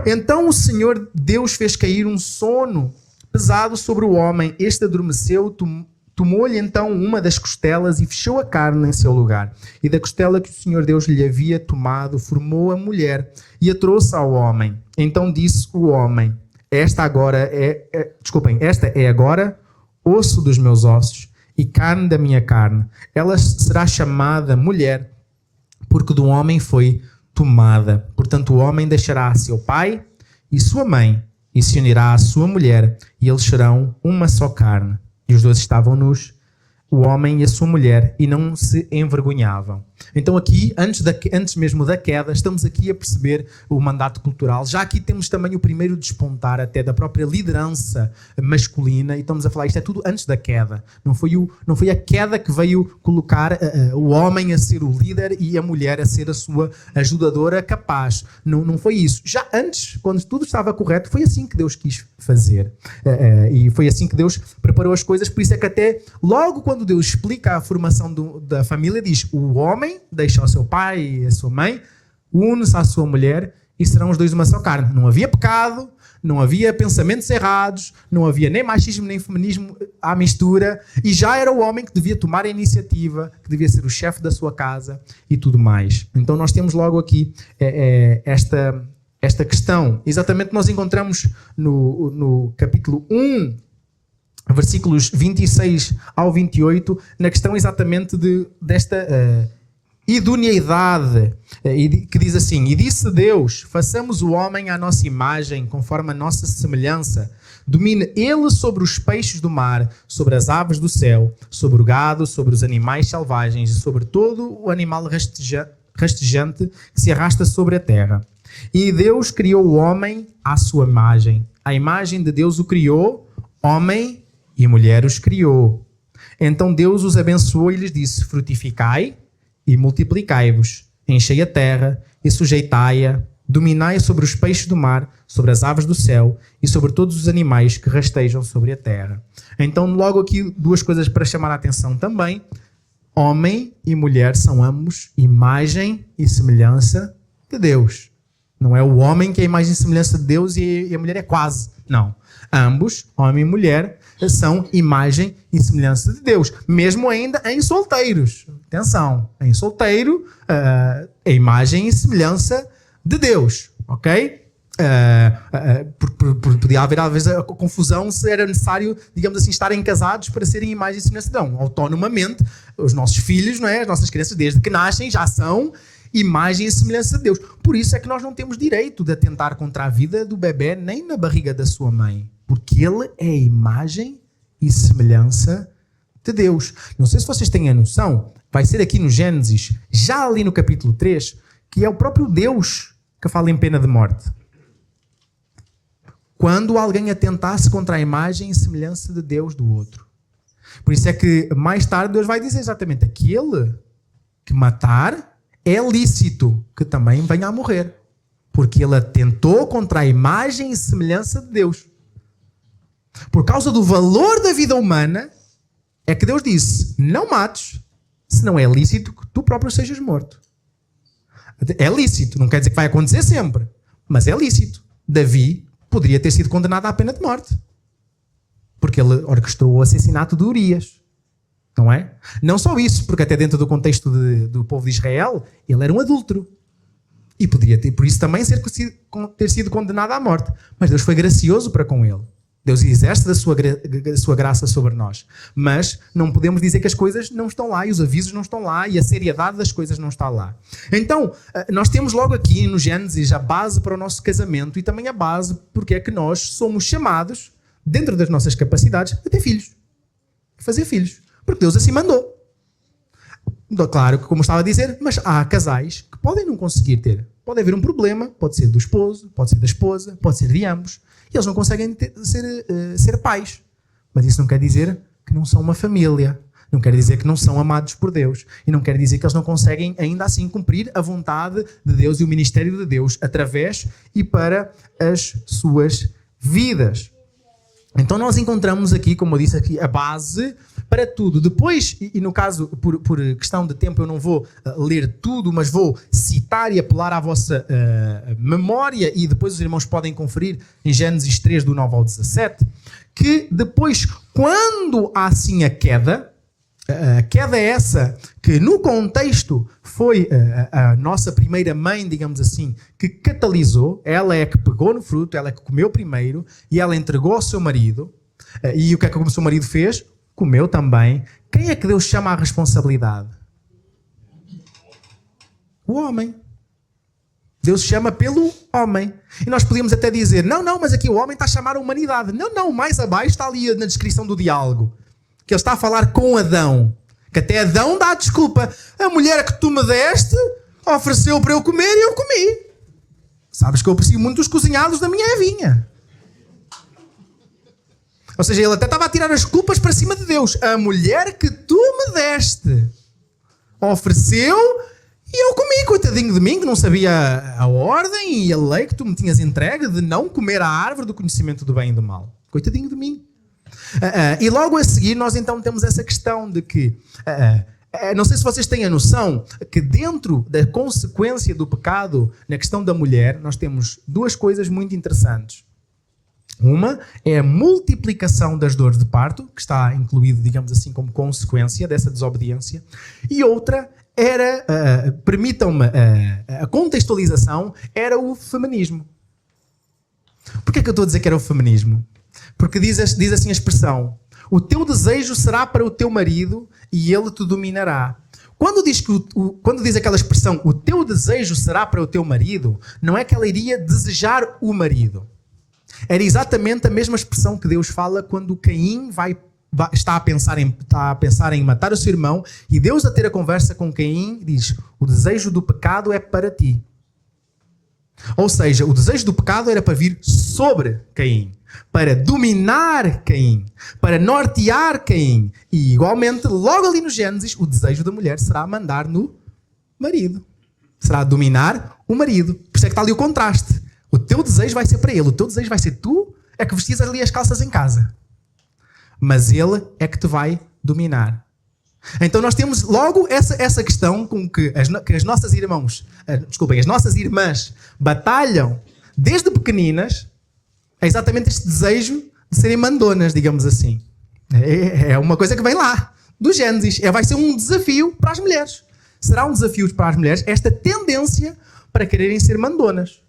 então o Senhor Deus fez cair um sono pesado sobre o homem, este adormeceu, tomou-lhe então uma das costelas e fechou a carne em seu lugar. E da costela que o Senhor Deus lhe havia tomado, formou a mulher e a trouxe ao homem. Então disse o homem: esta é agora osso dos meus ossos e carne da minha carne. Ela será chamada mulher, porque do homem foi tomada. Portanto, o homem deixará seu pai e sua mãe e se unirá à sua mulher, e eles serão uma só carne. E os dois estavam nus, o homem e a sua mulher, e não se envergonhavam. Então aqui, antes mesmo da queda, estamos aqui a perceber o mandato cultural. Já aqui temos também o primeiro despontar até da própria liderança masculina, e estamos a falar, isto é tudo antes da queda. Não foi a queda que veio colocar o homem a ser o líder e a mulher a ser a sua ajudadora capaz. Não foi isso. Já antes, quando tudo estava correto, foi assim que Deus quis fazer. E foi assim que Deus preparou as coisas. Por isso é que até logo quando Deus explica a formação da família, diz: o homem deixa o seu pai e a sua mãe, une-se à sua mulher e serão os dois uma só carne. Não havia pecado, não havia pensamentos errados, não havia nem machismo nem feminismo à mistura, e já era o homem que devia tomar a iniciativa, que devia ser o chefe da sua casa e tudo mais. Então nós temos logo aqui esta questão. Exatamente, nós encontramos no capítulo 1, versículos 26 ao 28, na questão exatamente desta idoneidade, que diz assim: e disse Deus, façamos o homem à nossa imagem, conforme a nossa semelhança, domine ele sobre os peixes do mar, sobre as aves do céu, sobre o gado, sobre os animais selvagens e sobre todo o animal rastejante que se arrasta sobre a terra. E Deus criou o homem à sua imagem. A imagem de Deus o criou, homem e mulher os criou. Então Deus os abençoou e lhes disse: frutificai e multiplicai-vos, enchei a terra e sujeitai-a, dominai sobre os peixes do mar, sobre as aves do céu e sobre todos os animais que rastejam sobre a terra. Então logo aqui duas coisas para chamar a atenção também: homem e mulher são ambos imagem e semelhança de Deus. Não é o homem que é a imagem e semelhança de Deus e a mulher é quase. Não. Ambos, homem e mulher, são imagem e semelhança de Deus. Mesmo ainda em solteiros. Atenção. Em solteiro, é imagem e semelhança de Deus. Ok? Podia haver às vezes a confusão se era necessário, digamos assim, estarem casados para serem imagem e semelhança de Deus. Autonomamente, os nossos filhos, não é? As nossas crianças, desde que nascem, já são imagem e semelhança de Deus. Por isso é que nós não temos direito de atentar contra a vida do bebê nem na barriga da sua mãe, porque ele é a imagem e semelhança de Deus. Não sei se vocês têm a noção, vai ser aqui no Gênesis, já ali no capítulo 3, que é o próprio Deus que fala em pena de morte. Quando alguém atentasse contra a imagem e semelhança de Deus do outro. Por isso é que mais tarde Deus vai dizer exatamente: aquele que matar é lícito que também venha a morrer, porque ele atentou contra a imagem e semelhança de Deus. Por causa do valor da vida humana, é que Deus disse: não mates, se não é lícito que tu próprio sejas morto. É lícito, não quer dizer que vai acontecer sempre, mas é lícito. Davi poderia ter sido condenado à pena de morte, porque ele orquestrou o assassinato de Urias. Não é? Não só isso, porque até dentro do contexto do povo de Israel, ele era um adúltero. E poderia ter, por isso também ter sido condenado à morte. Mas Deus foi gracioso para com ele. Deus exerce da sua graça sobre nós. Mas não podemos dizer que as coisas não estão lá, e os avisos não estão lá, e a seriedade das coisas não está lá. Então, nós temos logo aqui no Gênesis a base para o nosso casamento, e também a base porque é que nós somos chamados, dentro das nossas capacidades, a ter filhos. A fazer filhos. Porque Deus assim mandou. Claro que, como estava a dizer, mas há casais que podem não conseguir ter. Pode haver um problema, pode ser do esposo, pode ser da esposa, pode ser de ambos, e eles não conseguem ser pais. Mas isso não quer dizer que não são uma família. Não quer dizer que não são amados por Deus. E não quer dizer que eles não conseguem, ainda assim, cumprir a vontade de Deus e o ministério de Deus através e para as suas vidas. Então nós encontramos aqui, como eu disse aqui, a base para tudo. Depois, e no caso, por questão de tempo, eu não vou ler tudo, mas vou citar e apelar à vossa memória, e depois os irmãos podem conferir em Gênesis 3, do 9 ao 17, que depois, quando há assim a queda é essa que no contexto foi a nossa primeira mãe, digamos assim, que catalisou. Ela é que pegou no fruto, ela é que comeu primeiro e ela entregou ao seu marido. E o que é que o seu marido fez? Comeu também. Quem é que Deus chama à responsabilidade? O homem. Deus chama pelo homem. E nós podíamos até dizer, não, mas aqui o homem está a chamar a humanidade. Não, mais abaixo está ali na descrição do diálogo. Que ele está a falar com Adão. Que até Adão dá a desculpa. A mulher que tu me deste ofereceu para eu comer e eu comi. Sabes que eu aprecio muito os cozinhados da minha Evinha. Ou seja, ele até estava a tirar as culpas para cima de Deus. A mulher que tu me deste ofereceu e eu comi. Coitadinho de mim, que não sabia a ordem e a lei que tu me tinhas entregue de não comer a árvore do conhecimento do bem e do mal. Coitadinho de mim. E logo a seguir nós então temos essa questão de que, não sei se vocês têm a noção, que dentro da consequência do pecado na questão da mulher, nós temos duas coisas muito interessantes. Uma é a multiplicação das dores de parto, que está incluído, digamos assim, como consequência dessa desobediência, e outra era, permitam-me a contextualização, era o feminismo. Porquê é que eu estou a dizer que era o feminismo? Porque diz assim a expressão: o teu desejo será para o teu marido e ele te dominará. Quando diz aquela expressão, o teu desejo será para o teu marido, não é que ela iria desejar o marido. Era exatamente a mesma expressão que Deus fala quando Caim está a pensar em matar o seu irmão, e Deus, a ter a conversa com Caim, diz: o desejo do pecado é para ti. Ou seja, o desejo do pecado era para vir sobre Caim, para dominar Caim, para nortear Caim. E igualmente, logo ali no Gênesis, o desejo da mulher será mandar no marido. Será dominar o marido. Por isso é que está ali o contraste. O teu desejo vai ser para ele. O teu desejo vai ser tu é que vestis ali as calças em casa. Mas ele é que te vai dominar. Então nós temos logo essa questão com que as nossas irmãs batalham desde pequeninas. É exatamente este desejo de serem mandonas, digamos assim. É uma coisa que vem lá, do Gênesis. Vai ser um desafio para as mulheres. Será um desafio para as mulheres esta tendência para quererem ser mandonas.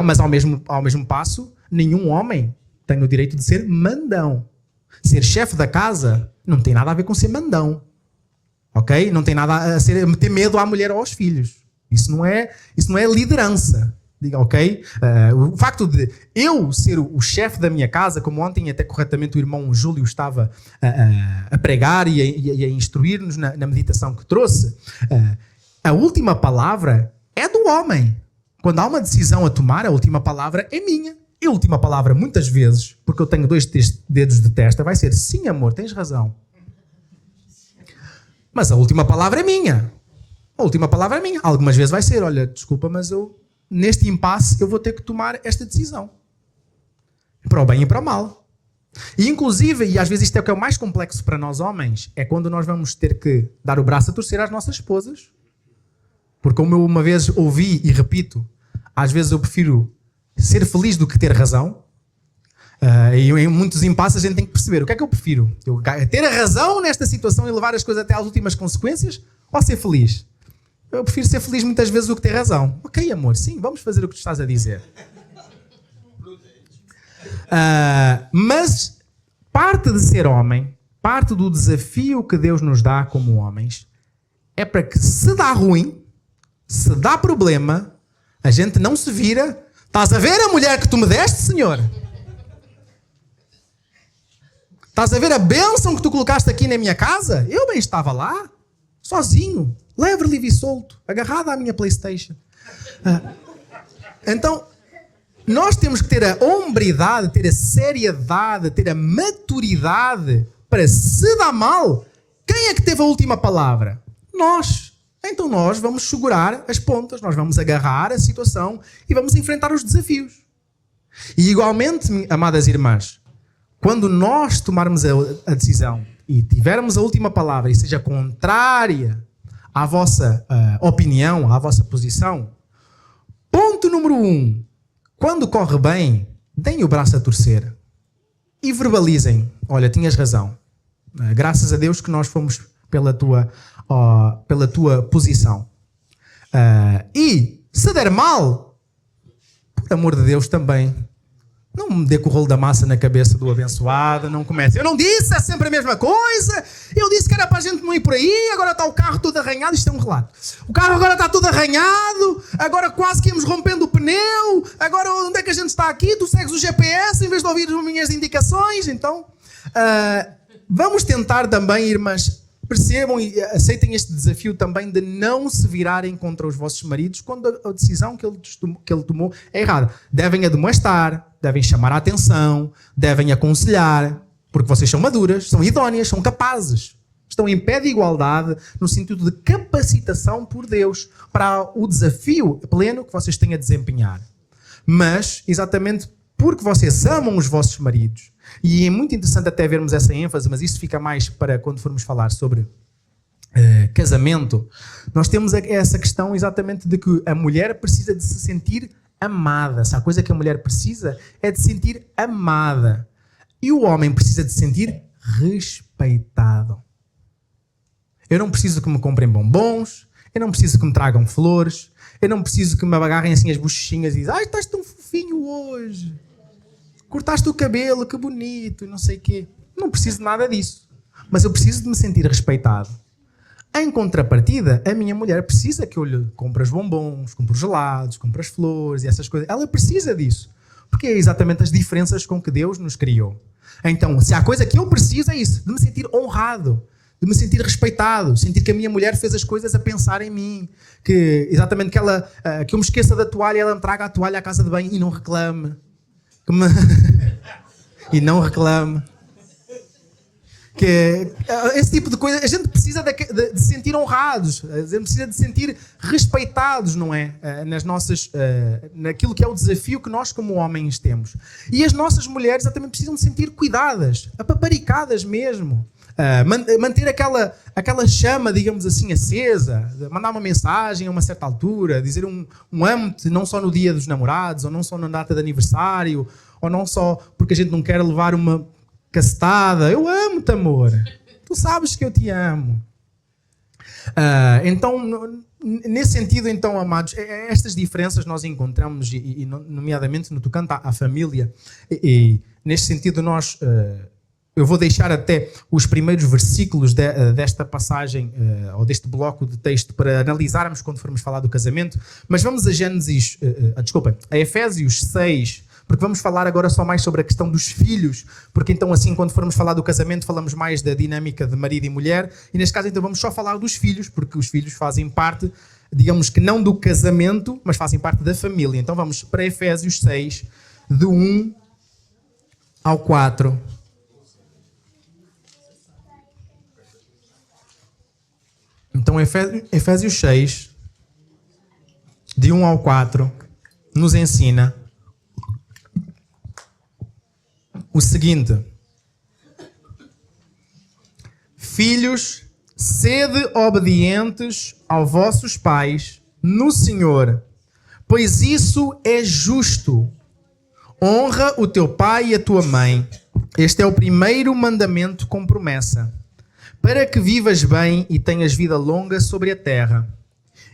Mas ao mesmo passo, nenhum homem tem o direito de ser mandão. Ser chefe da casa não tem nada a ver com ser mandão. Ok? Não tem nada a ter medo à mulher ou aos filhos. Isso não é liderança. Ok? O facto de eu ser o chefe da minha casa, como ontem até corretamente o irmão Júlio estava a pregar e a instruir-nos na meditação que trouxe, a última palavra é do homem. Quando há uma decisão a tomar, a última palavra é minha. E a última palavra, muitas vezes, porque eu tenho 2 dedos de testa, vai ser: sim, amor, tens razão. Mas a última palavra é minha. A última palavra é minha. Algumas vezes vai ser: olha, desculpa, mas neste impasse eu vou ter que tomar esta decisão. Para o bem e para o mal. E inclusive, e às vezes isto é o que é o mais complexo para nós homens, é quando nós vamos ter que dar o braço a torcer às nossas esposas. Porque como eu uma vez ouvi e repito, às vezes eu prefiro ser feliz do que ter razão. E em muitos impasses a gente tem que perceber: o que é que eu prefiro? Eu ter a razão nesta situação e levar as coisas até às últimas consequências, ou ser feliz? Eu prefiro ser feliz muitas vezes do que ter razão. Ok, amor, sim, vamos fazer o que tu estás a dizer. Mas parte de ser homem, parte do desafio que Deus nos dá como homens, é para que, se dá ruim, se dá problema, a gente não se vira: estás a ver a mulher que tu me deste, Senhor? Estás a ver a bênção que tu colocaste aqui na minha casa? Eu bem estava lá. sozinho, livre, livre e solto, agarrado à minha PlayStation. Então, nós temos que ter a hombridade, ter a seriedade, ter a maturidade para, se dá mal, quem é que teve a última palavra? Nós. Então nós vamos segurar as pontas, nós vamos agarrar a situação e vamos enfrentar os desafios. E igualmente, amadas irmãs, quando nós tomarmos a decisão e tivermos a última palavra e seja contrária à vossa opinião, à vossa posição, ponto número 1, quando corre bem, deem o braço a torcer e verbalizem, olha, tinhas razão, graças a Deus que nós fomos pela tua posição. E se der mal, por amor de Deus também, não me dê com o rolo da massa na cabeça do abençoado, não comece. Eu não disse, é sempre a mesma coisa. Eu disse que era para a gente não ir por aí, agora está o carro todo arranhado. Isto é um relato. O carro agora está todo arranhado, agora quase que íamos rompendo o pneu, agora onde é que a gente está aqui? Tu segues o GPS em vez de ouvir as minhas indicações. Então, vamos tentar também, irmãs, percebam e aceitem este desafio também de não se virarem contra os vossos maridos quando a decisão que ele tomou é errada. Devem admoestar, devem chamar a atenção, devem aconselhar, porque vocês são maduras, são idóneas, são capazes. Estão em pé de igualdade no sentido de capacitação por Deus para o desafio pleno que vocês têm a desempenhar. Mas, exatamente porque vocês amam os vossos maridos, e é muito interessante até vermos essa ênfase, mas isso fica mais para quando formos falar sobre casamento, nós temos essa questão exatamente de que a mulher precisa de se sentir amada. Se a coisa que a mulher precisa é de se sentir amada. E o homem precisa de se sentir respeitado. Eu não preciso que me comprem bombons, eu não preciso que me tragam flores, eu não preciso que me agarrem assim as bochechinhas e dizem, ai, estás tão fofinho hoje. Cortaste o cabelo, que bonito, não sei o quê. Não preciso de nada disso. Mas eu preciso de me sentir respeitado. Em contrapartida, a minha mulher precisa que eu lhe compre os bombons, compre os gelados, compre as flores e essas coisas. Ela precisa disso. Porque é exatamente as diferenças com que Deus nos criou. Então, se há coisa que eu preciso é isso, de me sentir honrado, de me sentir respeitado, sentir que a minha mulher fez as coisas a pensar em mim, que exatamente que eu me esqueça da toalha e ela me traga a toalha à casa de banho e não reclame. E não reclame. Que esse tipo de coisa, a gente precisa de se sentir honrados, a gente precisa de se sentir respeitados, não é? Naquilo que é o desafio que nós como homens temos. E as nossas mulheres também precisam de se sentir cuidadas, apaparicadas mesmo. Manter aquela chama, digamos assim, acesa, mandar uma mensagem a uma certa altura, dizer um amo-te não só no dia dos namorados, ou não só na data de aniversário, ou não só porque a gente não quer levar uma cacetada. Eu amo-te, amor. Tu sabes que eu te amo. Então, nesse sentido, então, amados, estas diferenças nós encontramos, e nomeadamente no tocante à família, e neste sentido nós... Eu vou deixar até os primeiros versículos desta passagem, ou deste bloco de texto, para analisarmos quando formos falar do casamento, mas vamos a a Efésios 6, porque vamos falar agora só mais sobre a questão dos filhos, porque então assim, quando formos falar do casamento, falamos mais da dinâmica de marido e mulher, e neste caso então vamos só falar dos filhos, porque os filhos fazem parte, digamos que não do casamento, mas fazem parte da família. Então vamos para Efésios 6, do 1 ao 4. Então, Efésios 6, de 1 ao 4, nos ensina o seguinte: Filhos, sede obedientes aos vossos pais no Senhor, pois isso é justo. Honra o teu pai e a tua mãe. Este é o primeiro mandamento com promessa, para que vivas bem e tenhas vida longa sobre a terra.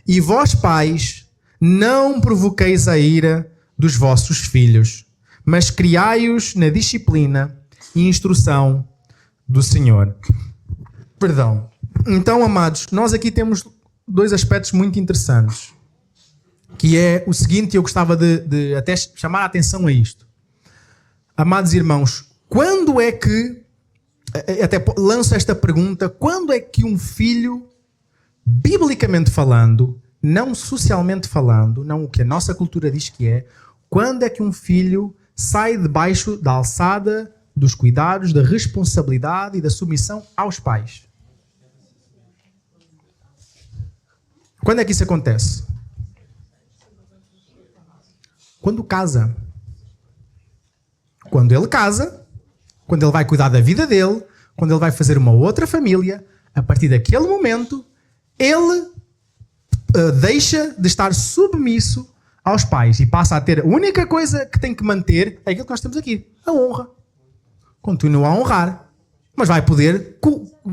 E vós, pais, não provoqueis a ira dos vossos filhos, mas criai-os na disciplina e instrução do Senhor. Perdão. Então, amados, nós aqui temos dois aspectos muito interessantes, que é o seguinte, eu gostava de até chamar a atenção a isto. Amados irmãos, quando é que, até lanço esta pergunta, quando é que um filho biblicamente falando, não socialmente falando, não o que a nossa cultura diz que é, quando é que um filho sai debaixo da alçada dos cuidados, da responsabilidade e da submissão aos pais? Quando é que isso acontece? Quando casa. Quando ele casa, quando ele vai cuidar da vida dele, quando ele vai fazer uma outra família, a partir daquele momento, ele deixa de estar submisso aos pais e passa a ter a única coisa que tem que manter é aquilo que nós temos aqui, a honra. Continua a honrar, mas vai poder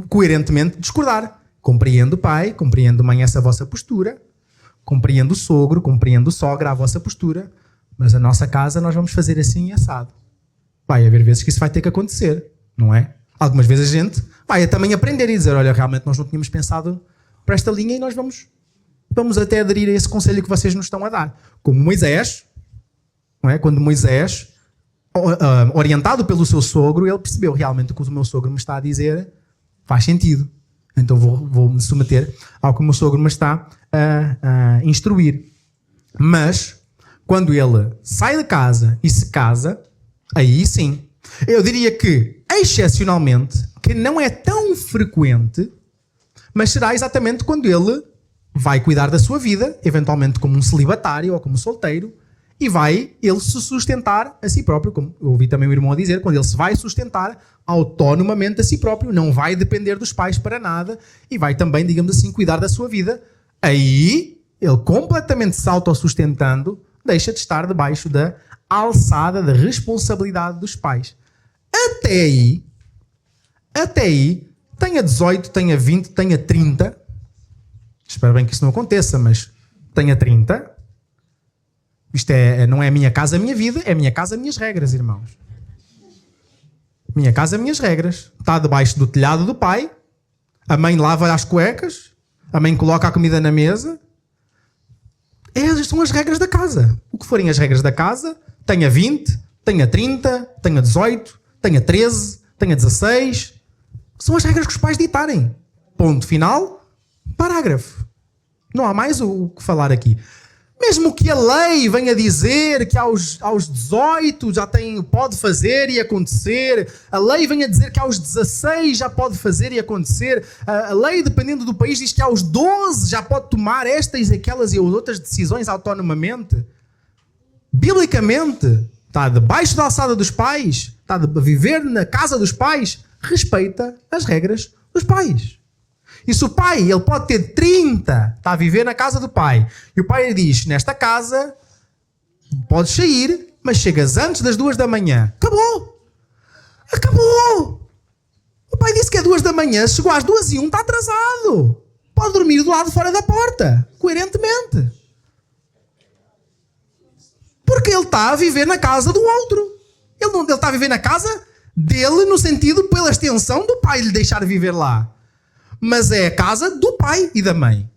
coerentemente discordar. Compreendo, pai, compreendo, mãe, essa vossa postura, compreendo, sogro, compreendo, sogra, a vossa postura, mas a nossa casa nós vamos fazer assim e assado. Vai haver vezes que isso vai ter que acontecer, não é? Algumas vezes a gente vai também aprender e dizer, olha, realmente nós não tínhamos pensado para esta linha e nós vamos até aderir a esse conselho que vocês nos estão a dar. Como Moisés, não é? Quando Moisés, orientado pelo seu sogro, ele percebeu realmente o que o meu sogro me está a dizer faz sentido. Então vou me submeter ao que o meu sogro me está a instruir. Mas, quando ele sai de casa e se casa, aí sim, eu diria que, excepcionalmente, que não é tão frequente, mas será exatamente quando ele vai cuidar da sua vida, eventualmente como um celibatário ou como solteiro, e vai ele se sustentar a si próprio, como eu ouvi também o irmão a dizer, quando ele se vai sustentar autonomamente a si próprio, não vai depender dos pais para nada e vai também, digamos assim, cuidar da sua vida. Aí, ele completamente se autossustentando, deixa de estar debaixo da alçada da responsabilidade dos pais. Até aí, tenha 18, tenha 20, tenha 30, espero bem que isso não aconteça, mas tenha 30, isto não é a minha casa, a minha vida, é a minha casa, as minhas regras, irmãos. Minha casa, as minhas regras. Está debaixo do telhado do pai, a mãe lava as cuecas, a mãe coloca a comida na mesa. Essas são as regras da casa. O que forem as regras da casa, tenha 20, tenha 30, tenha 18, tenha 13, tenha 16. São as regras que os pais ditarem. Ponto final, parágrafo. Não há mais o que falar aqui. Mesmo que a lei venha dizer que aos 18 já pode fazer e acontecer, a lei venha dizer que aos 16 já pode fazer e acontecer, a lei, dependendo do país, diz que aos 12 já pode tomar estas, aquelas e outras decisões autonomamente. Biblicamente, está debaixo da alçada dos pais, está a viver na casa dos pais, respeita as regras dos pais. E se o pai, ele pode ter 30, está a viver na casa do pai, e o pai lhe diz, nesta casa, podes sair, mas chegas antes das 2 da manhã. Acabou! Acabou! O pai disse que é 2 da manhã, chegou às 2:01, está atrasado. Pode dormir do lado fora da porta, coerentemente. Porque ele está a viver na casa do outro. Ele está a viver na casa dele, no sentido pela extensão do pai lhe deixar viver lá. Mas é a casa do pai e da mãe.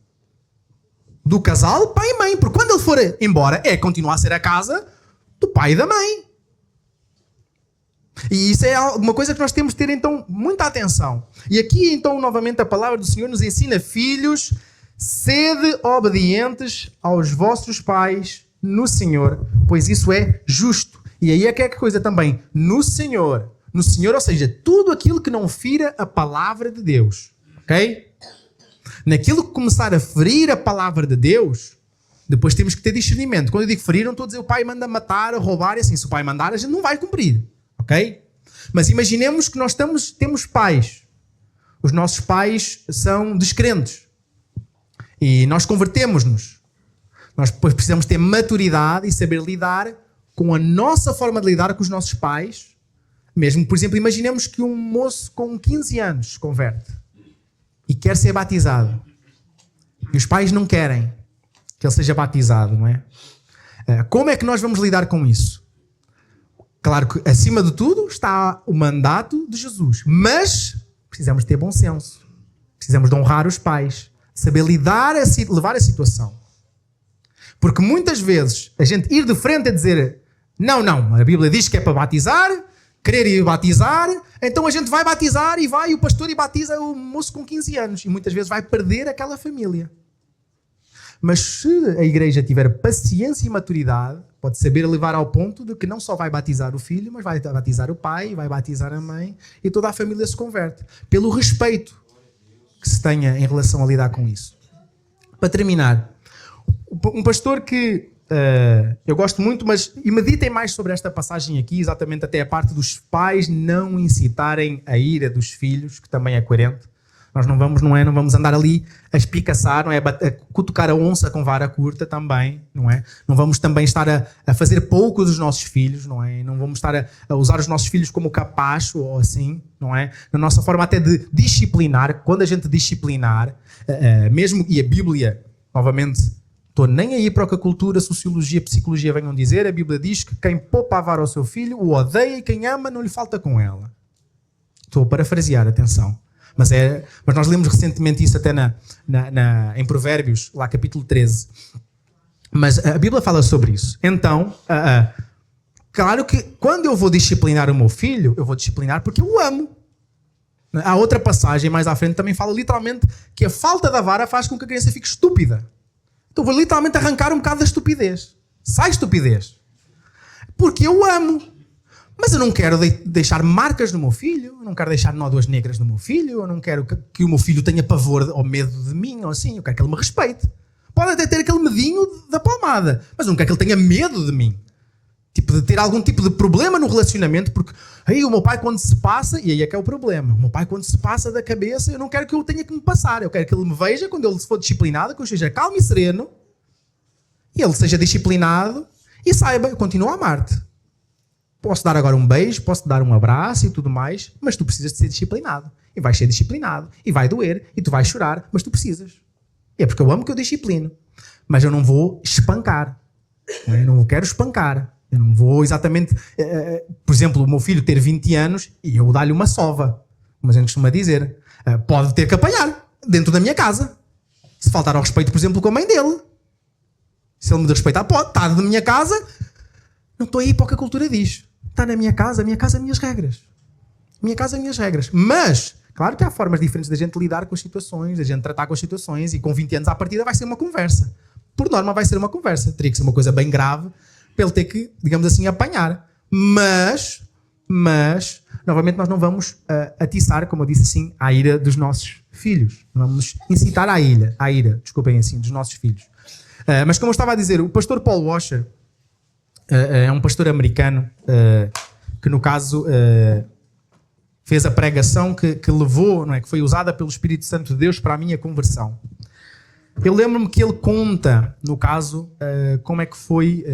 Do casal, pai e mãe. Porque quando ele for embora, continua a ser a casa do pai e da mãe. E isso é uma coisa que nós temos de ter, então, muita atenção. E aqui, então, novamente, a palavra do Senhor nos ensina, filhos, sede obedientes aos vossos pais no Senhor, pois isso é justo. E aí é que é a coisa também, no Senhor, ou seja, tudo aquilo que não fira a palavra de Deus. Ok? Naquilo que começar a ferir a palavra de Deus, depois temos que ter discernimento. Quando eu digo ferir, não estou a dizer o pai manda matar, roubar, e assim, se o pai mandar, a gente não vai cumprir. Ok? Mas imaginemos que nós temos pais. Os nossos pais são descrentes. E nós convertemos-nos. Nós depois precisamos ter maturidade e saber lidar com a nossa forma de lidar com os nossos pais. Mesmo, por exemplo, imaginemos que um moço com 15 anos se converte e quer ser batizado. E os pais não querem que ele seja batizado, não é? Como é que nós vamos lidar com isso? Claro que, acima de tudo, está o mandato de Jesus. Mas precisamos ter bom senso. Precisamos de honrar os pais. Saber levar a situação. Porque muitas vezes a gente ir de frente a dizer não, a Bíblia diz que é para batizar querer ir batizar, então a gente vai batizar e vai o pastor e batiza o moço com 15 anos. E muitas vezes vai perder aquela família. Mas se a igreja tiver paciência e maturidade, pode saber levar ao ponto de que não só vai batizar o filho, mas vai batizar o pai, vai batizar a mãe e toda a família se converte. Pelo respeito que se tenha em relação a lidar com isso. Para terminar, um pastor que eu gosto muito, mas e meditem mais sobre esta passagem aqui, exatamente até a parte dos pais não incitarem a ira dos filhos, que também é coerente. Nós não vamos andar ali a espicaçar, não é? A cutucar a onça com vara curta também, não é? Não vamos também estar a fazer pouco dos nossos filhos, não é? Não vamos estar a usar os nossos filhos como capacho ou assim, não é? Na nossa forma até de disciplinar, quando a gente disciplinar, mesmo, e a Bíblia, novamente, estou nem aí para o que a cultura, a sociologia, a psicologia venham dizer, a Bíblia diz que quem poupa a vara ao seu filho o odeia e quem ama não lhe falta com ela. Estou a parafrasear, atenção. Mas nós lemos recentemente isso até em Provérbios, lá capítulo 13. Mas a Bíblia fala sobre isso. Então, claro que quando eu vou disciplinar o meu filho, eu vou disciplinar porque eu o amo. Há outra passagem mais à frente também fala literalmente que a falta da vara faz com que a criança fique estúpida. Então vou literalmente arrancar um bocado da estupidez. Sai estupidez. Porque eu o amo. Mas eu não quero deixar marcas no meu filho, eu não quero deixar nódoas negras no meu filho, eu não quero que o meu filho tenha pavor ou medo de mim, ou assim, eu quero que ele me respeite. Pode até ter aquele medinho da palmada, mas eu não quero que ele tenha medo de mim. Tipo, de ter algum tipo de problema no relacionamento, porque aí o meu pai quando se passa, e aí é que é o problema, o meu pai quando se passa da cabeça, eu não quero que eu tenha que me passar, eu quero que ele me veja quando ele for disciplinado, que eu seja calmo e sereno, e ele seja disciplinado, e saiba, eu continuo a amar-te. Posso dar agora um beijo, posso dar um abraço e tudo mais, mas tu precisas de ser disciplinado. E vais ser disciplinado. E vai doer. E tu vais chorar, mas tu precisas. E é porque eu amo que eu disciplino. Mas eu não vou espancar. Eu não quero espancar. Eu não vou exatamente... por exemplo, o meu filho ter 20 anos e eu dar-lhe uma sova. Como a gente costuma dizer. Pode ter que apanhar dentro da minha casa. Se faltar ao respeito, por exemplo, com a mãe dele. Se ele me respeitar, pode. Está na minha casa. Não estou aí para o que a cultura diz. Está na minha casa, minhas regras. Minha casa, minhas regras. Mas, claro que há formas diferentes da gente lidar com as situações, da gente tratar com as situações, e com 20 anos à partida vai ser uma conversa. Por norma vai ser uma conversa. Teria que ser uma coisa bem grave para ele ter que, digamos assim, apanhar. Mas, novamente nós não vamos atiçar, como eu disse assim, a ira dos nossos filhos. Não vamos incitar a ira, desculpem assim, dos nossos filhos. Mas como eu estava a dizer, o pastor Paul Washer, é um pastor americano que no caso fez a pregação que levou, não é, que foi usada pelo Espírito Santo de Deus para a minha conversão. Eu lembro-me que ele conta, no caso, como é que foi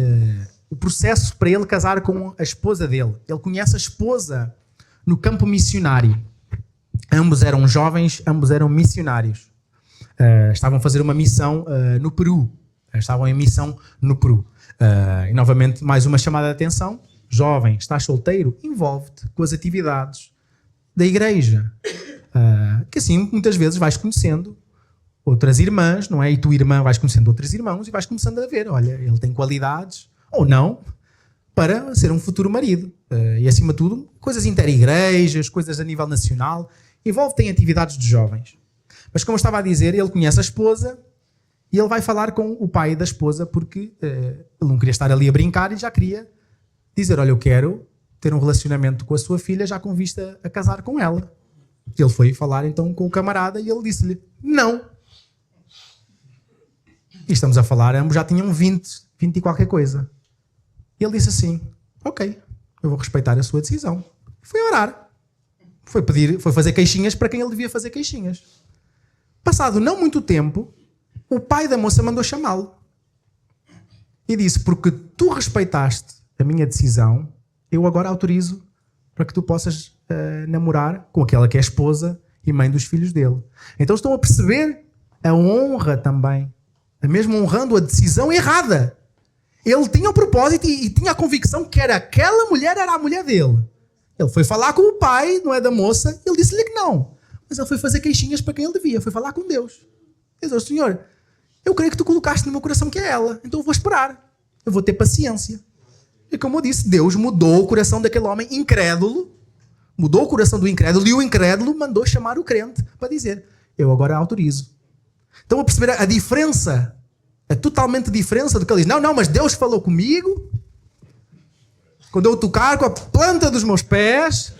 o processo para ele casar com a esposa dele. Ele conhece a esposa no campo missionário. Ambos eram jovens, ambos eram missionários. Estavam a fazer uma missão no Peru. Estavam em missão no Peru. E novamente, mais uma chamada de atenção. Jovem, estás solteiro? Envolve-te com as atividades da igreja. Que assim, muitas vezes vais conhecendo outras irmãs, não é? E tu, irmã, vais conhecendo outros irmãos e vais começando a ver, olha, ele tem qualidades, ou não, para ser um futuro marido. E acima de tudo, coisas inter-igrejas, coisas a nível nacional. Envolve-te em atividades de jovens. Mas como eu estava a dizer, ele conhece a esposa, e ele vai falar com o pai da esposa porque ele não queria estar ali a brincar e já queria dizer, olha, eu quero ter um relacionamento com a sua filha já com vista a casar com ela. Ele foi falar então com o camarada e ele disse-lhe, não. E estamos a falar, ambos já tinham 20 e qualquer coisa. E ele disse assim, ok, eu vou respeitar a sua decisão. Foi orar. Foi fazer queixinhas para quem ele devia fazer queixinhas. Passado não muito tempo, o pai da moça mandou chamá-lo. E disse, porque tu respeitaste a minha decisão, eu agora autorizo para que tu possas namorar com aquela que é a esposa e mãe dos filhos dele. Então estão a perceber a honra também. Mesmo honrando a decisão errada. Ele tinha o propósito e tinha a convicção que aquela mulher era a mulher dele. Ele foi falar com o pai, não é, da moça, e ele disse-lhe que não. Mas ele foi fazer queixinhas para quem ele devia. Foi falar com Deus. Ele disse, Senhor, eu creio que tu colocaste no meu coração que é ela. Então eu vou esperar. Eu vou ter paciência. E como eu disse, Deus mudou o coração daquele homem incrédulo, mudou o coração do incrédulo, e o incrédulo mandou chamar o crente para dizer: eu agora autorizo. Estão a perceber a diferença? É totalmente diferença do que ele diz. Não, mas Deus falou comigo. Quando eu tocar com a planta dos meus pés,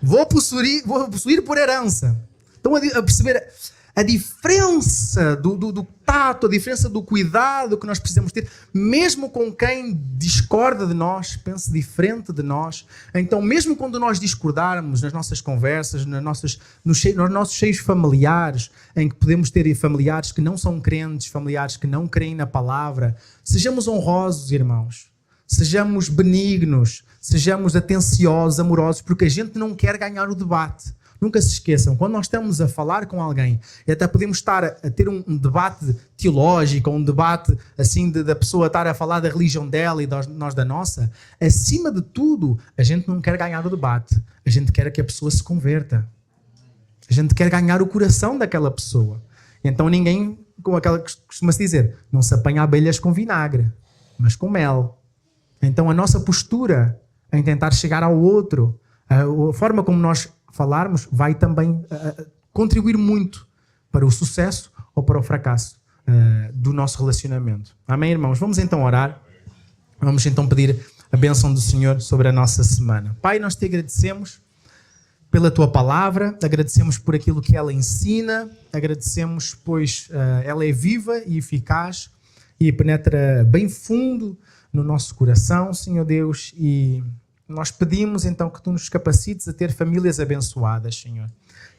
vou possuir por herança. Estão a perceber a diferença do tato, a diferença do cuidado que nós precisamos ter, mesmo com quem discorda de nós, pensa diferente de nós. Então, mesmo quando nós discordarmos nas nossas conversas, nos nossos seios familiares, em que podemos ter familiares que não são crentes, familiares que não creem na palavra, sejamos honrosos, irmãos. Sejamos benignos, sejamos atenciosos, amorosos, porque a gente não quer ganhar o debate. Nunca se esqueçam, quando nós estamos a falar com alguém, e até podemos estar a ter um debate teológico, um debate assim da pessoa estar a falar da religião dela e nós da nossa, acima de tudo, a gente não quer ganhar o debate. A gente quer que a pessoa se converta. A gente quer ganhar o coração daquela pessoa. Então ninguém, como aquela que costuma-se dizer, não se apanha abelhas com vinagre, mas com mel. Então a nossa postura em tentar chegar ao outro, a forma como nós falarmos, vai também contribuir muito para o sucesso ou para o fracasso do nosso relacionamento. Amém, irmãos? Vamos então orar. Vamos então pedir a bênção do Senhor sobre a nossa semana. Pai, nós te agradecemos pela tua palavra, agradecemos por aquilo que ela ensina, agradecemos pois ela é viva e eficaz e penetra bem fundo no nosso coração, Senhor Deus, e nós pedimos então que tu nos capacites a ter famílias abençoadas, Senhor.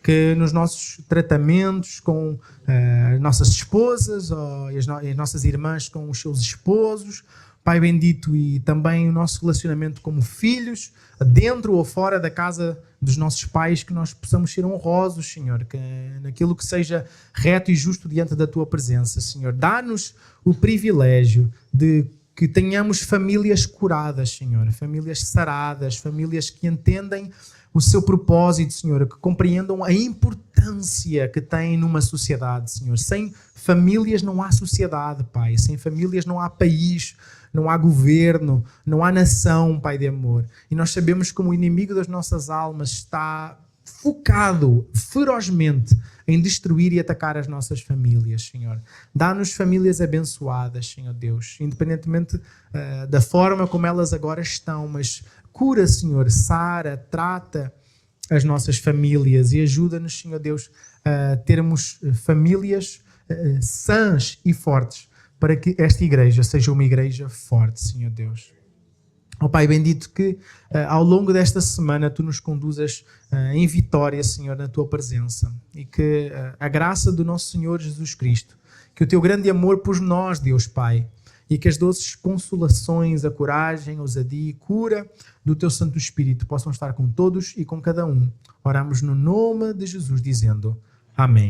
Que nos nossos tratamentos com as nossas esposas e as nossas irmãs com os seus esposos, Pai bendito, e também o nosso relacionamento como filhos, dentro ou fora da casa dos nossos pais, que nós possamos ser honrosos, Senhor, que naquilo que seja reto e justo diante da tua presença, Senhor. Dá-nos o privilégio de que tenhamos famílias curadas, Senhor, famílias saradas, famílias que entendem o seu propósito, Senhor, que compreendam a importância que tem numa sociedade, Senhor. Sem famílias não há sociedade, Pai. Sem famílias não há país, não há governo, não há nação, Pai de amor. E nós sabemos como o inimigo das nossas almas está focado ferozmente em destruir e atacar as nossas famílias, Senhor. Dá-nos famílias abençoadas, Senhor Deus, independentemente da forma como elas agora estão, mas cura, Senhor, sara, trata as nossas famílias e ajuda-nos, Senhor Deus, a termos famílias sãs e fortes, para que esta igreja seja uma igreja forte, Senhor Deus. Ó Pai bendito, que ao longo desta semana tu nos conduzas em vitória, Senhor, na tua presença, e que a graça do nosso Senhor Jesus Cristo, que o teu grande amor por nós, Deus Pai, e que as doces consolações, a coragem, a ousadia e cura do teu Santo Espírito possam estar com todos e com cada um. Oramos no nome de Jesus, dizendo amém.